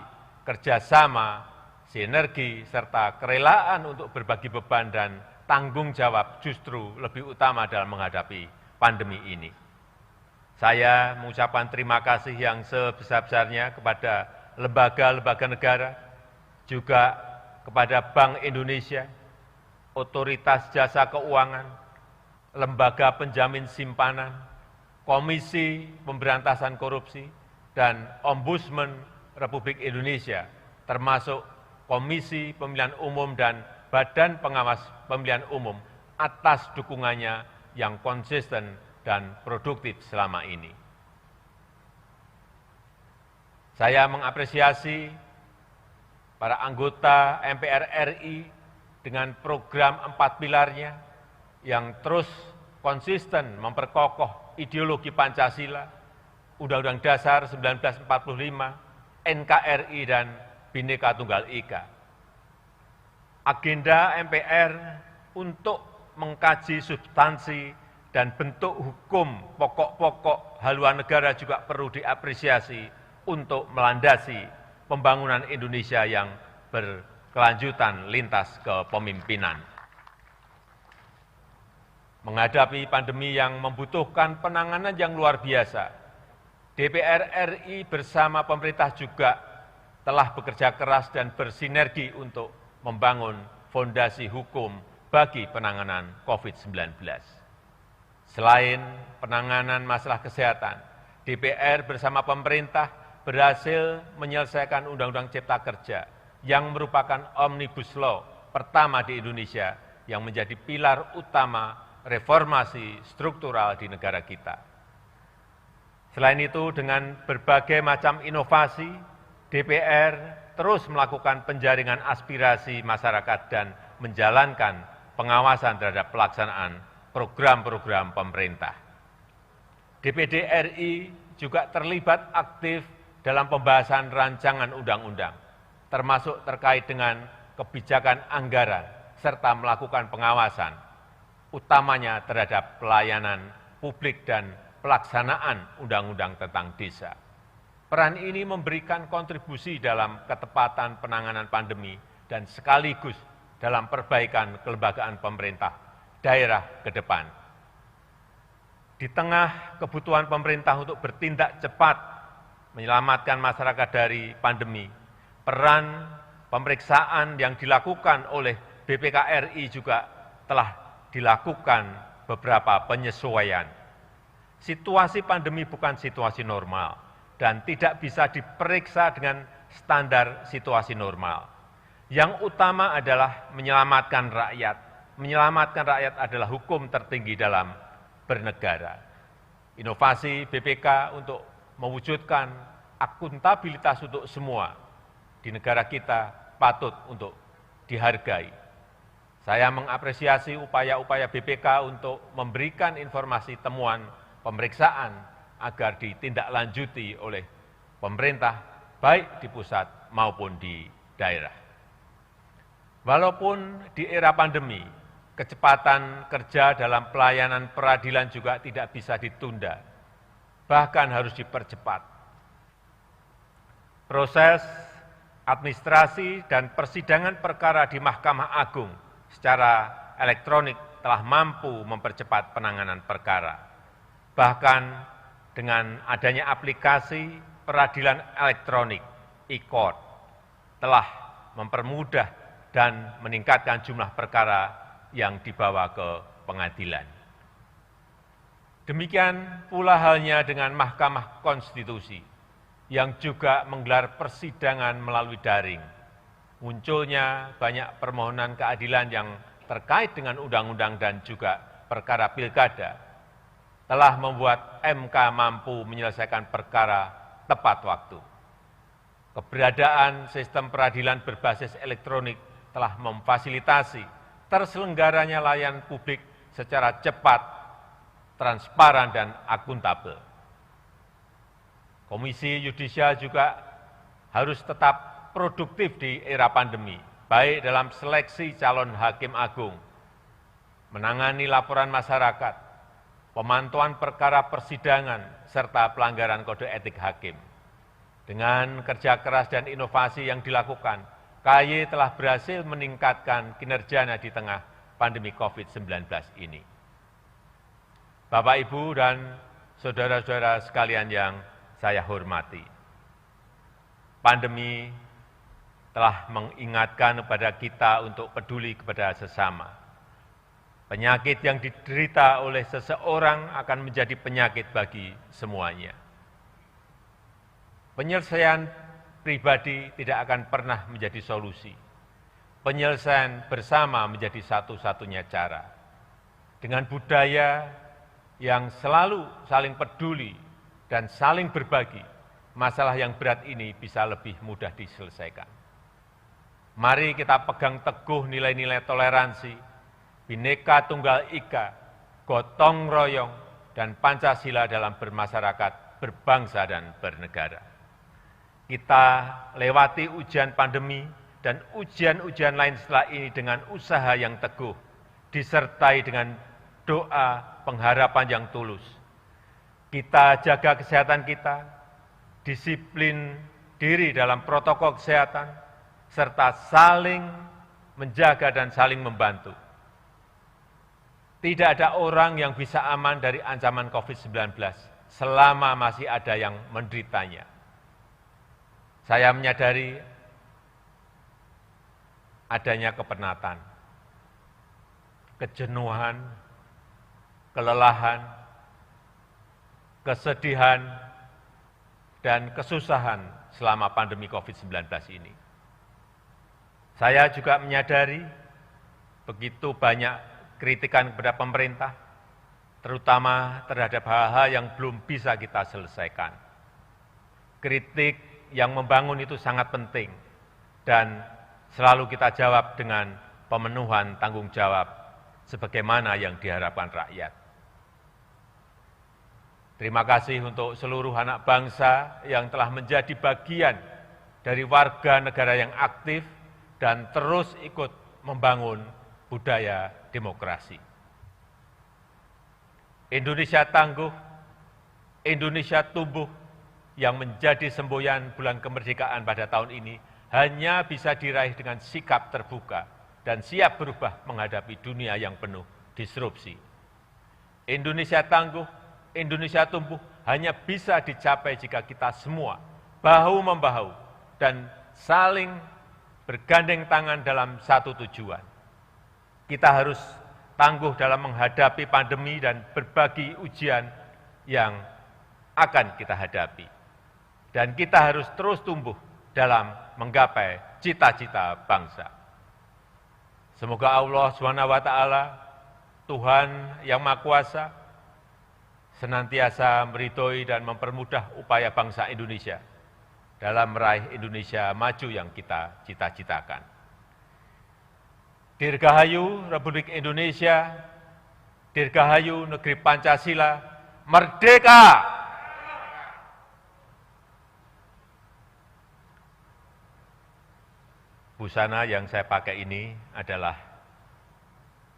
kerjasama, sinergi, serta kerelaan untuk berbagi beban dan tanggung jawab justru lebih utama dalam menghadapi pandemi ini. Saya mengucapkan terima kasih yang sebesar-besarnya kepada lembaga-lembaga negara, juga kepada Bank Indonesia, Otoritas Jasa Keuangan, Lembaga Penjamin Simpanan, Komisi Pemberantasan Korupsi, dan Ombudsman Republik Indonesia, termasuk Komisi Pemilihan Umum dan Badan Pengawas Pemilihan Umum atas dukungannya yang konsisten dan produktif selama ini. Saya mengapresiasi para anggota MPR RI dengan program 4 pilarnya yang terus konsisten memperkokoh ideologi Pancasila, Undang-Undang Dasar 1945, NKRI, dan Bhinneka Tunggal Ika. Agenda MPR untuk mengkaji substansi dan bentuk hukum pokok-pokok haluan negara juga perlu diapresiasi untuk melandasi pembangunan Indonesia yang berkelanjutan lintas kepemimpinan. Menghadapi pandemi yang membutuhkan penanganan yang luar biasa, DPR RI bersama pemerintah juga telah bekerja keras dan bersinergi untuk membangun fondasi hukum bagi penanganan COVID-19. Selain penanganan masalah kesehatan, DPR bersama pemerintah berhasil menyelesaikan Undang-Undang Cipta Kerja yang merupakan Omnibus Law pertama di Indonesia yang menjadi pilar utama reformasi struktural di negara kita. Selain itu, dengan berbagai macam inovasi, DPR terus melakukan penjaringan aspirasi masyarakat dan menjalankan pengawasan terhadap pelaksanaan program-program pemerintah. DPD RI juga terlibat aktif dalam pembahasan rancangan undang-undang, termasuk terkait dengan kebijakan anggaran, serta melakukan pengawasan, utamanya terhadap pelayanan publik dan pelaksanaan undang-undang tentang desa. Peran ini memberikan kontribusi dalam ketepatan penanganan pandemi dan sekaligus dalam perbaikan kelembagaan pemerintah daerah ke depan. Di tengah kebutuhan pemerintah untuk bertindak cepat menyelamatkan masyarakat dari pandemi, peran pemeriksaan yang dilakukan oleh BPK RI juga telah dilakukan beberapa penyesuaian. Situasi pandemi bukan situasi normal dan tidak bisa diperiksa dengan standar situasi normal. Yang utama adalah menyelamatkan rakyat. Menyelamatkan rakyat adalah hukum tertinggi dalam bernegara. Inovasi BPK untuk mewujudkan akuntabilitas untuk semua di negara kita patut untuk dihargai. Saya mengapresiasi upaya-upaya BPK untuk memberikan informasi temuan pemeriksaan agar ditindaklanjuti oleh pemerintah, baik di pusat maupun di daerah. Walaupun di era pandemi, kecepatan kerja dalam pelayanan peradilan juga tidak bisa ditunda, bahkan harus dipercepat. Proses administrasi dan persidangan perkara di Mahkamah Agung secara elektronik telah mampu mempercepat penanganan perkara. Bahkan dengan adanya aplikasi peradilan elektronik e-court telah mempermudah dan meningkatkan jumlah perkara yang dibawa ke pengadilan. Demikian pula halnya dengan Mahkamah Konstitusi yang juga menggelar persidangan melalui daring. Munculnya banyak permohonan keadilan yang terkait dengan undang-undang dan juga perkara pilkada telah membuat MK mampu menyelesaikan perkara tepat waktu. Keberadaan sistem peradilan berbasis elektronik telah memfasilitasi terselenggaranya layanan publik secara cepat, transparan, dan akuntabel. Komisi Yudisial juga harus tetap produktif di era pandemi, baik dalam seleksi calon hakim agung, menangani laporan masyarakat, pemantauan perkara persidangan, serta pelanggaran kode etik hakim. Dengan kerja keras dan inovasi yang dilakukan, KAY telah berhasil meningkatkan kinerjanya di tengah pandemi COVID-19 ini. Bapak, Ibu, dan saudara-saudara sekalian yang saya hormati, pandemi telah mengingatkan kepada kita untuk peduli kepada sesama. Penyakit yang diderita oleh seseorang akan menjadi penyakit bagi semuanya. Penyelesaian pribadi tidak akan pernah menjadi solusi. Penyelesaian bersama menjadi satu-satunya cara. Dengan budaya yang selalu saling peduli dan saling berbagi, masalah yang berat ini bisa lebih mudah diselesaikan. Mari kita pegang teguh nilai-nilai toleransi, Bhinneka Tunggal Ika, gotong royong, dan Pancasila dalam bermasyarakat, berbangsa, dan bernegara. Kita lewati ujian pandemi dan ujian-ujian lain setelah ini dengan usaha yang teguh, disertai dengan doa pengharapan yang tulus. Kita jaga kesehatan kita, disiplin diri dalam protokol kesehatan, serta saling menjaga dan saling membantu. Tidak ada orang yang bisa aman dari ancaman COVID-19 selama masih ada yang menderitanya. Saya menyadari adanya kepenatan, kejenuhan, kelelahan, kesedihan, dan kesusahan selama pandemi COVID-19 ini. Saya juga menyadari begitu banyak kritikan kepada pemerintah, terutama terhadap hal-hal yang belum bisa kita selesaikan. Kritik yang membangun itu sangat penting dan selalu kita jawab dengan pemenuhan tanggung jawab sebagaimana yang diharapkan rakyat. Terima kasih untuk seluruh anak bangsa yang telah menjadi bagian dari warga negara yang aktif dan terus ikut membangun budaya demokrasi. Indonesia tangguh, Indonesia tumbuh, yang menjadi semboyan bulan kemerdekaan pada tahun ini hanya bisa diraih dengan sikap terbuka dan siap berubah menghadapi dunia yang penuh disrupsi. Indonesia tangguh, Indonesia tumbuh hanya bisa dicapai jika kita semua bahu-membahu dan saling bergandeng tangan dalam satu tujuan. Kita harus tangguh dalam menghadapi pandemi dan berbagi ujian yang akan kita hadapi. Dan kita harus terus tumbuh dalam menggapai cita-cita bangsa. Semoga Allah SWT, Tuhan yang Maha Kuasa, senantiasa meridhoi dan mempermudah upaya bangsa Indonesia dalam meraih Indonesia maju yang kita cita-citakan. Dirgahayu Republik Indonesia, Dirgahayu Negeri Pancasila, merdeka! Busana yang saya pakai ini adalah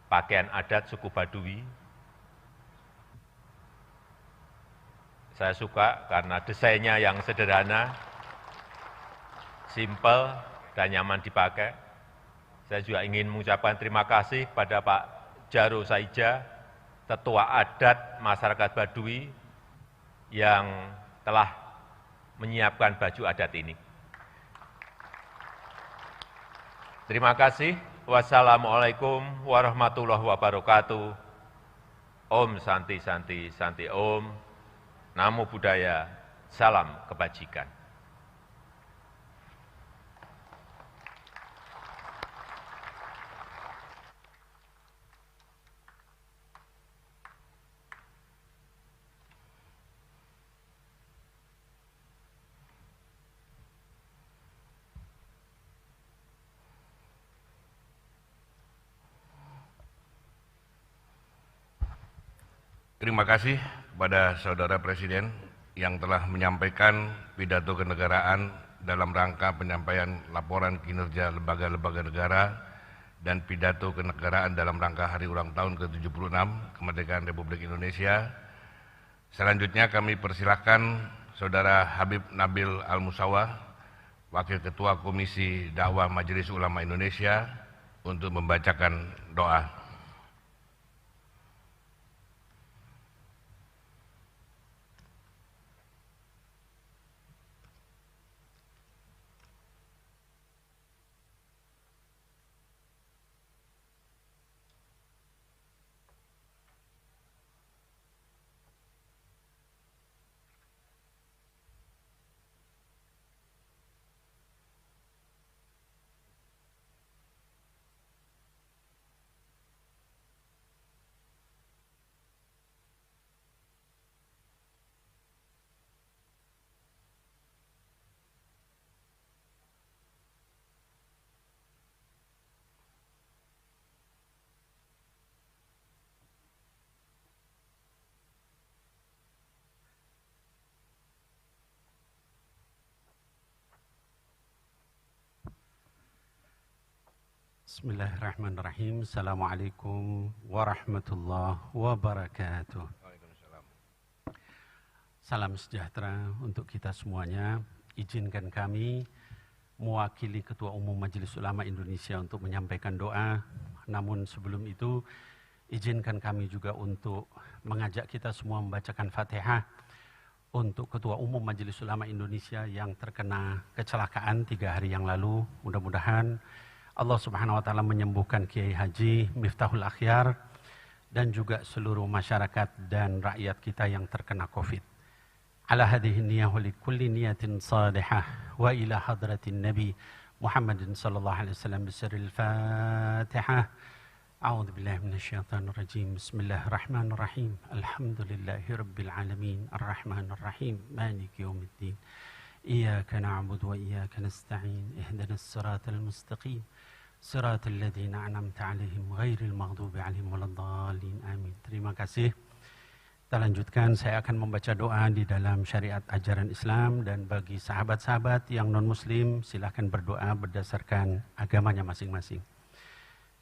pakaian adat suku Baduy. Saya suka karena desainnya yang sederhana, simpel, dan nyaman dipakai. Saya juga ingin mengucapkan terima kasih kepada Pak Jaro Saija, Tetua Adat Masyarakat Baduy, yang telah menyiapkan baju adat ini. Terima kasih. Wassalamualaikum warahmatullahi wabarakatuh. Om Santi Santi Santi Om. Namo Buddhaya. Salam kebajikan. Terima kasih kepada Saudara Presiden yang telah menyampaikan pidato kenegaraan dalam rangka penyampaian laporan kinerja lembaga-lembaga negara dan pidato kenegaraan dalam rangka hari ulang tahun ke-76 kemerdekaan Republik Indonesia. Selanjutnya kami persilahkan Saudara Habib Nabil Al-Musawah, Wakil Ketua Komisi Dakwah Majelis Ulama Indonesia, untuk membacakan doa. Bismillahirrahmanirrahim. Assalamualaikum warahmatullahi wabarakatuh. Salam sejahtera untuk kita semuanya. Izinkan kami mewakili Ketua Umum Majelis Ulama Indonesia untuk menyampaikan doa. Namun sebelum itu, izinkan kami juga untuk mengajak kita semua membacakan Fatihah untuk Ketua Umum Majelis Ulama Indonesia yang terkena kecelakaan 3 hari yang lalu. Mudah-mudahan Allah Subhanahu wa taala menyembuhkan Kiai Haji Miftahul Akhyar dan juga seluruh masyarakat dan rakyat kita yang terkena Covid. Ala hadhihi niyyah li kulli niyatin salihah wa ila hadratin Nabi Muhammadin sallallahu alaihi wasallam bisirril Fatihah. A'udzu billahi minasyaitonir rajim. Bismillahirrahmanirrahim. Alhamdulillahi rabbil alamin. Arrahmanir rahim. Maliki yaumiddin. Iyyaka na'budu wa iyyaka nasta'in. Ihdinas siratal mustaqim. Siratal ladzina an'amta 'alaihim ghairil maghdubi 'alaihim waladdallin. Amin. Terima kasih. Kita lanjutkan, saya akan membaca doa di dalam syariat ajaran Islam, dan bagi sahabat-sahabat yang non-muslim silahkan berdoa berdasarkan agamanya masing-masing.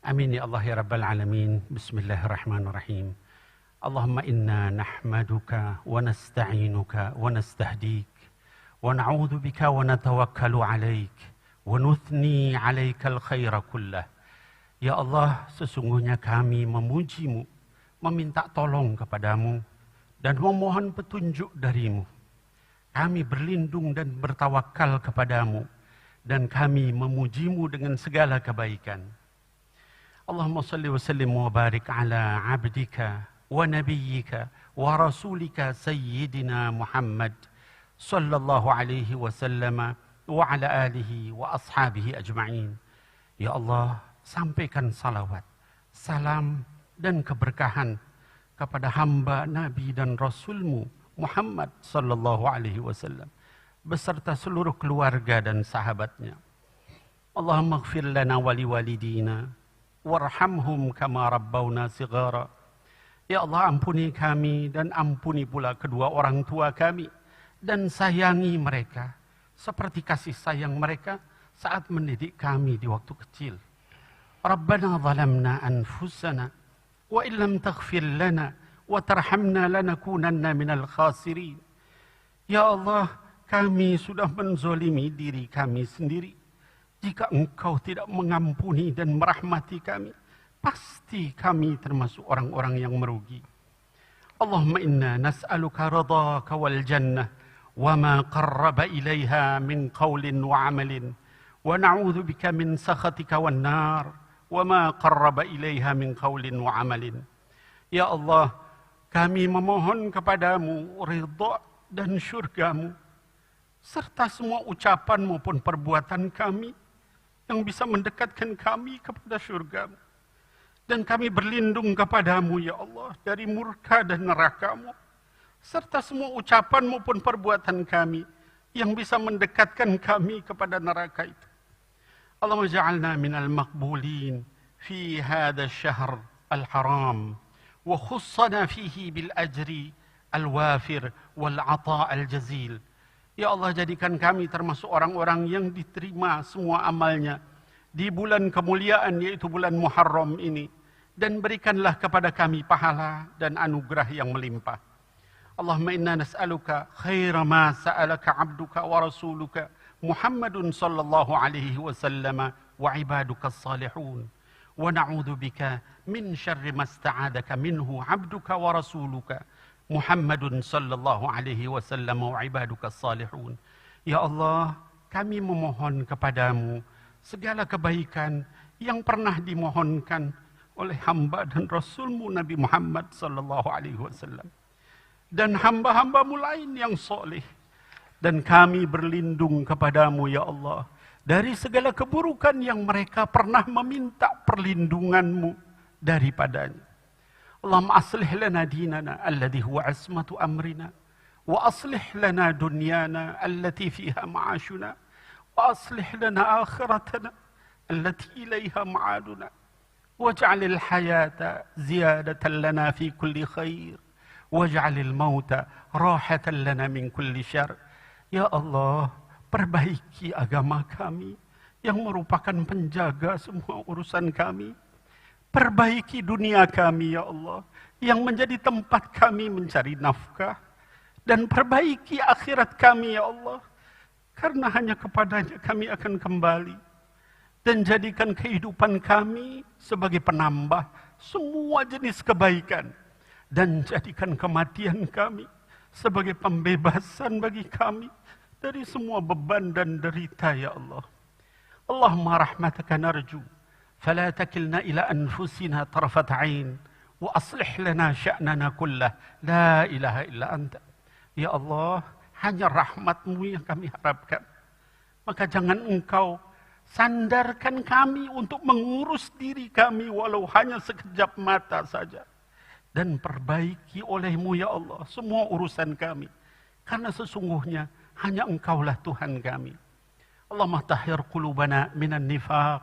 Amin ya Allah ya Rabbal Alamin. Bismillahirrahmanirrahim. Allahumma inna nahmaduka wa nasta'inuka wa nastahdik wa na'udhu bika wa natawakkalu alaik wa nuthni alaikal khaira kullah. Ya Allah, sesungguhnya kami memujimu, meminta tolong kepadamu, dan memohon petunjuk darimu. Kami berlindung dan bertawakal kepadamu, dan kami memujimu dengan segala kebaikan. Allahumma salli wa sallim wa barik ala abdika wa nabiyyika wa rasulika sayyidina Muhammad sallallahu alaihi wasallam wa ala alihi wa ashabihi ajma'in. Ya Allah, sampaikan salawat, salam dan keberkahan kepada hamba Nabi dan Rasulmu Muhammad sallallahu alaihi wasallam beserta seluruh keluarga dan sahabatnya. Allahumma ighfir lana wa liwalidina warhamhum kama rabbawna sighara. Ya Allah, ampuni kami dan ampuni pula kedua orang tua kami, dan sayangi mereka seperti kasih sayang mereka saat mendidik kami di waktu kecil. Rabbana zalamna anfusana wa illam taghfir lana wa tarhamna lanakunanna minal khasirin. Ya Allah, kami sudah menzolimi diri kami sendiri. Jika Engkau tidak mengampuni dan merahmati kami, pasti kami termasuk orang-orang yang merugi. Allahumma inna nas'aluka ridhaka wal jannah wa ma qarraba ilaiha min qawlin wa amalin, wa na'udzu bika min sakhatika wan nar wa ma qarraba ilaiha min qawlin wa amalin. Ya Allah, kami memohon kepadamu ridha dan syurgamu, serta semua ucapan maupun perbuatan kami yang bisa mendekatkan kami kepada syurgamu. Dan kami berlindung kepadamu, ya Allah, dari murka dan nerakamu, serta semua ucapan maupun perbuatan kami yang bisa mendekatkan kami kepada neraka itu. Allahumma ja'alna minal maqbulin fi hadha syahr al-haram, wa khussana fihi bil ajri al-wafir wal ata al-jazil. Ya Allah, jadikan kami termasuk orang-orang yang diterima semua amalnya di bulan kemuliaan, yaitu bulan Muharram ini. Dan berikanlah kepada kami pahala dan anugerah yang melimpah. Allahumma inna nas'aluka khaira ma sa'alaka abduka wa rasuluka Muhammadun sallallahu alaihi wasallam wa ibaduka salihun. Wa na'udzu bika min syarri ma sta'adaka minhu abduka wa rasuluka Muhammadun sallallahu alaihi wasallam wa ibaduka salihun. Ya Allah, kami memohon kepadamu segala kebaikan yang pernah dimohonkan oleh hamba dan Rasulmu Nabi Muhammad sallallahu alaihi wasallam dan hamba-hambamu lain yang soleh. Dan kami berlindung kepadamu, ya Allah, dari segala keburukan yang mereka pernah meminta perlindunganmu daripadanya. Allahumma aslih lana dinana alladhi huwa asmatu amrina, wa aslih lana dunyana allati fiha ma'ashuna, wa aslih lana akhiratana allati ilaiha ma'aduna. واجعل الحياة زيادة لنا في كل خير واجعل الموت راحة لنا من كل شر. Ya Allah, perbaiki agama kami yang merupakan penjaga semua urusan kami. Perbaiki dunia kami, ya Allah, yang menjadi tempat kami mencari nafkah. Dan perbaiki akhirat kami, ya Allah, karena hanya kepadanya kami akan kembali. Dan jadikan kehidupan kami sebagai penambah semua jenis kebaikan. Dan jadikan kematian kami sebagai pembebasan bagi kami dari semua beban dan derita, ya Allah. Allahumma rahmataka narju, fala takilna ila anfusina tarfat ain, wa aslih lana sya'nana kullah, la ilaha illa anta. Ya Allah, hanya rahmatmu yang kami harapkan. Maka jangan Engkau sandarkan kami untuk mengurus diri kami walau hanya sekejap mata saja. Dan perbaiki olehmu, ya Allah, semua urusan kami. Karena sesungguhnya hanya Engkaulah Tuhan kami. Allahumma tahhir qulubana minan nifaq,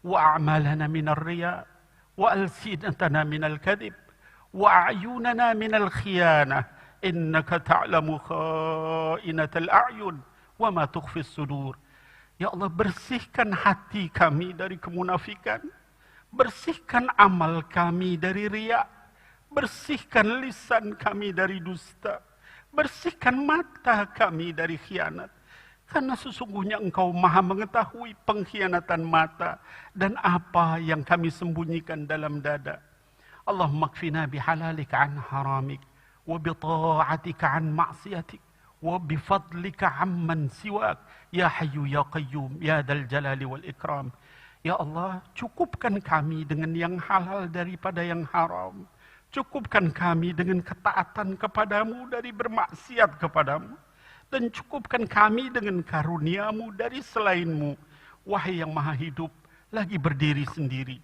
wa a'malana minar riya, wa alsinatana minal kadhib, wa a'yunana minal khiyanah. Innaka ta'lamu kha'inatal a'yun, wa ma tukhfis sudur. Ya Allah, bersihkan hati kami dari kemunafikan, bersihkan amal kami dari riya, bersihkan lisan kami dari dusta, bersihkan mata kami dari khianat. Karena sesungguhnya Engkau maha mengetahui pengkhianatan mata dan apa yang kami sembunyikan dalam dada. Allahumma kfina bihalalika an haramik, wa bita'atika an ma'siyatik, wa bifadlika amman siwak, ya hayyu ya qayyum, ya dal jalali wal ikram. Ya Allah, cukupkan kami dengan yang halal daripada yang haram. Cukupkan kami dengan ketaatan kepadamu dari bermaksiat kepadamu. Dan cukupkan kami dengan karuniamu dari selainmu. Wahai yang maha hidup, lagi berdiri sendiri.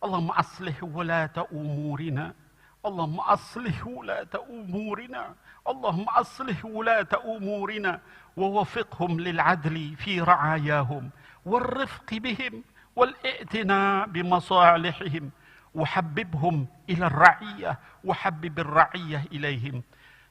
Allahumma aslih wulata umurina. Allahumma aslih wulata umurina. Allahumma aslih wulata umurina. Wa wafiqhum lil'adli fi ra'ayahum. Warrifqi bihim. i'tina bimasalihihim wahabbibhum ila ra'iyah wahabbibir ra'iyah ilaihim.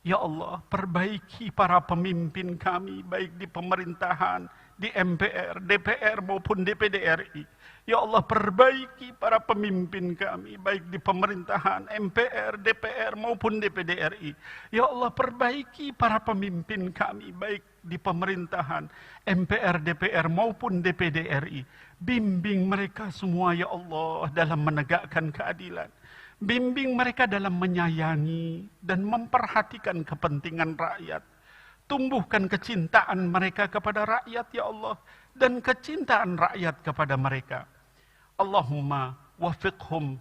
Ya Allah, perbaiki para pemimpin kami, baik di pemerintahan, di MPR, DPR maupun DPD RI. Ya Allah, perbaiki para pemimpin kami, baik di pemerintahan, MPR, DPR maupun DPD RI. Ya Allah, perbaiki para pemimpin kami, baik di pemerintahan, MPR, DPR maupun DPD RI. Bimbing mereka semua, ya Allah, dalam menegakkan keadilan. Bimbing mereka dalam menyayangi dan memperhatikan kepentingan rakyat. Tumbuhkan kecintaan mereka kepada rakyat, ya Allah, dan kecintaan rakyat kepada mereka. Allahumma wafiqhum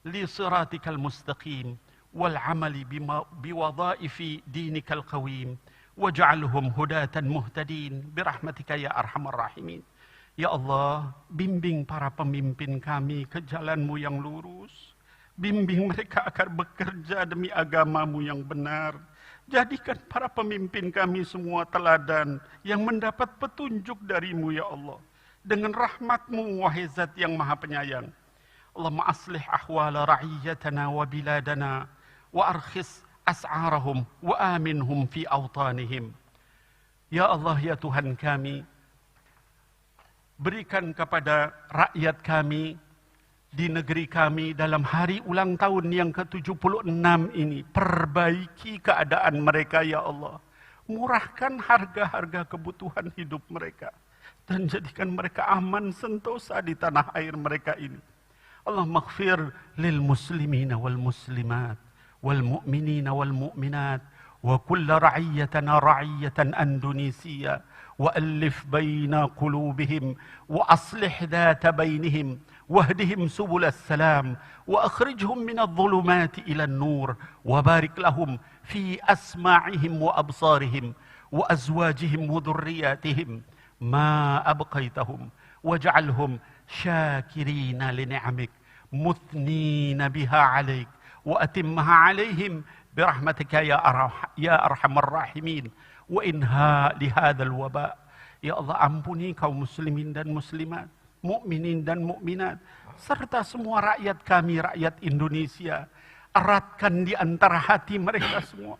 li siratikal mustaqim wal amali biwadhaifi dinikal qawim waj'alhum hudatan muhtadin birahmatika ya arhamar rahimin. Ya Allah, bimbing para pemimpin kami ke jalan-Mu yang lurus. Bimbing mereka agar bekerja demi agama-Mu yang benar. Jadikan para pemimpin kami semua teladan yang mendapat petunjuk dari-Mu, ya Allah. Dengan rahmat-Mu, wahai Zat yang Maha Penyayang. Allahumma aslih ahwala ra'iyyatana wa biladana wa arkhis as'arahum wa aminhum fi awtanihim. Ya Allah, ya Tuhan kami, berikan kepada rakyat kami di negeri kami dalam hari ulang tahun yang ke-76 ini, perbaiki keadaan mereka, ya Allah. Murahkan harga-harga kebutuhan hidup mereka dan jadikan mereka aman sentosa di tanah air mereka ini. Allah maghfir lil muslimina wal muslimat wal mu'minina wal mu'minat wa kulla ra'iyyatana ra'iyyatan andonesia wa alif baina qulubihim wa aslih dhata bainihim واهدهم سبل السلام وأخرجهم من الظلمات إلى النور وبارك لهم في أسماعهم وأبصارهم وأزواجهم وذرياتهم ما أبقيتهم واجعلهم شاكرين لنعمك مثنين بها عليك وأتمها عليهم برحمتك يا أرحم الراحمين وإنهاء لهذا الوباء. Ya Allah, ampuni kaum muslimin dan muslimat, mukminin dan mukminat, serta semua rakyat kami, rakyat Indonesia. Eratkan di antara hati mereka semua.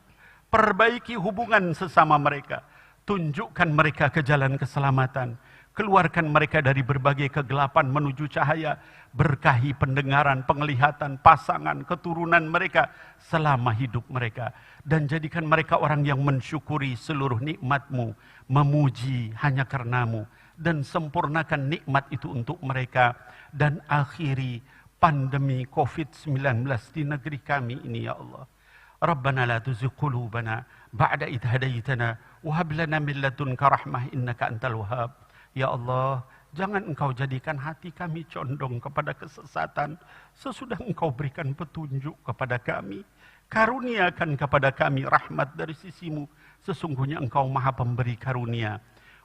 Perbaiki hubungan sesama mereka. Tunjukkan mereka ke jalan keselamatan. Keluarkan mereka dari berbagai kegelapan menuju cahaya. Berkahi pendengaran, penglihatan, pasangan, keturunan mereka selama hidup mereka. Dan jadikan mereka orang yang mensyukuri seluruh nikmat-Mu, memuji hanya karena-Mu, dan sempurnakan nikmat itu untuk mereka, dan akhiri pandemi COVID-19 di negeri kami ini, ya Allah. Rabbana la tuzigh qulubana ba'da idh hadaitana wa hab lana min ladunka rahmah innaka antal wahhab. Ya Allah, jangan Engkau jadikan hati kami condong kepada kesesatan sesudah Engkau berikan petunjuk kepada kami. Karuniakan kepada kami rahmat dari sisi-Mu, sesungguhnya Engkau Maha Pemberi karunia.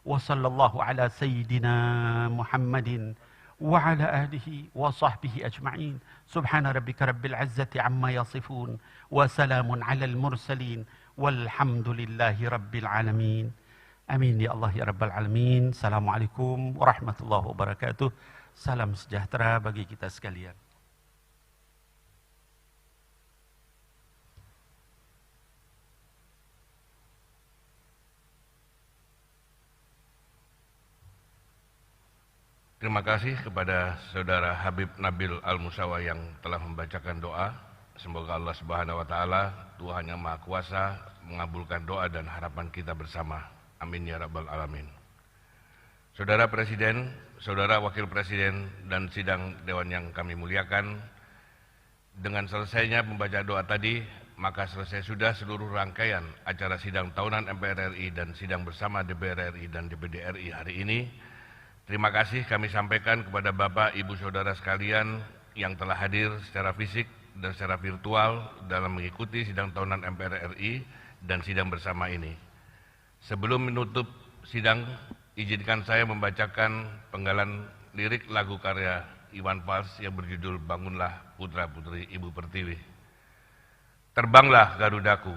Wa sallallahu ala sayyidina Muhammadin wa ala alihi wa sahbihi ajma'in. Subhana rabbika rabbil izzati amma yasifun wa salamun alal mursalin walhamdulillahi rabbil alamin. Amin ya Allah ya rabbal alamin. Assalamualaikum warahmatullahi wabarakatuh. Salam sejahtera bagi kita sekalian. Terima kasih kepada Saudara Habib Nabil Al-Musawa yang telah membacakan doa. Semoga Allah Subhanahu wa Ta'ala, Tuhan yang Maha Kuasa, mengabulkan doa dan harapan kita bersama. Amin ya rabbal alamin. Saudara Presiden, Saudara Wakil Presiden, dan sidang Dewan yang kami muliakan, dengan selesainya pembaca doa tadi, maka selesai sudah seluruh rangkaian acara sidang tahunan MPR RI dan sidang bersama DPR RI dan DPD RI hari ini. Terima kasih kami sampaikan kepada Bapak, Ibu, Saudara sekalian yang telah hadir secara fisik dan secara virtual dalam mengikuti sidang tahunan MPR RI dan sidang bersama ini. Sebelum menutup sidang, izinkan saya membacakan penggalan lirik lagu karya Iwan Fals yang berjudul Bangunlah Putra Putri Ibu Pertiwi. Terbanglah Garudaku,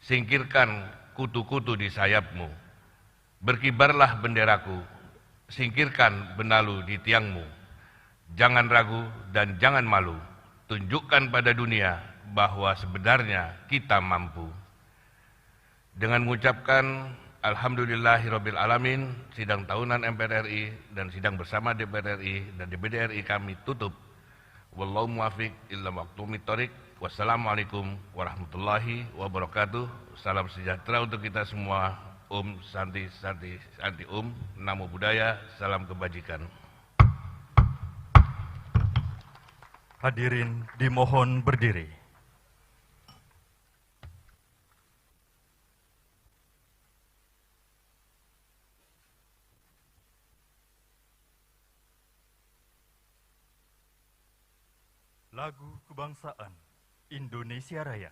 singkirkan kutu-kutu di sayapmu, berkibarlah benderaku, singkirkan benalu di tiangmu, Jangan ragu dan jangan malu. Tunjukkan pada dunia bahwa sebenarnya kita mampu. Dengan mengucapkan Alhamdulillahirabbil alamin, sidang tahunan MPR RI dan sidang bersama DPR RI dan DPD RI kami tutup. Wallahu muwaffiq illa maqtumit thoriq. Wassalamualaikum warahmatullahi wabarakatuh. Salam sejahtera untuk kita semua. Santi Santi Santi Namo Buddhaya. Salam kebajikan. Hadirin dimohon berdiri. Lagu Kebangsaan Indonesia Raya.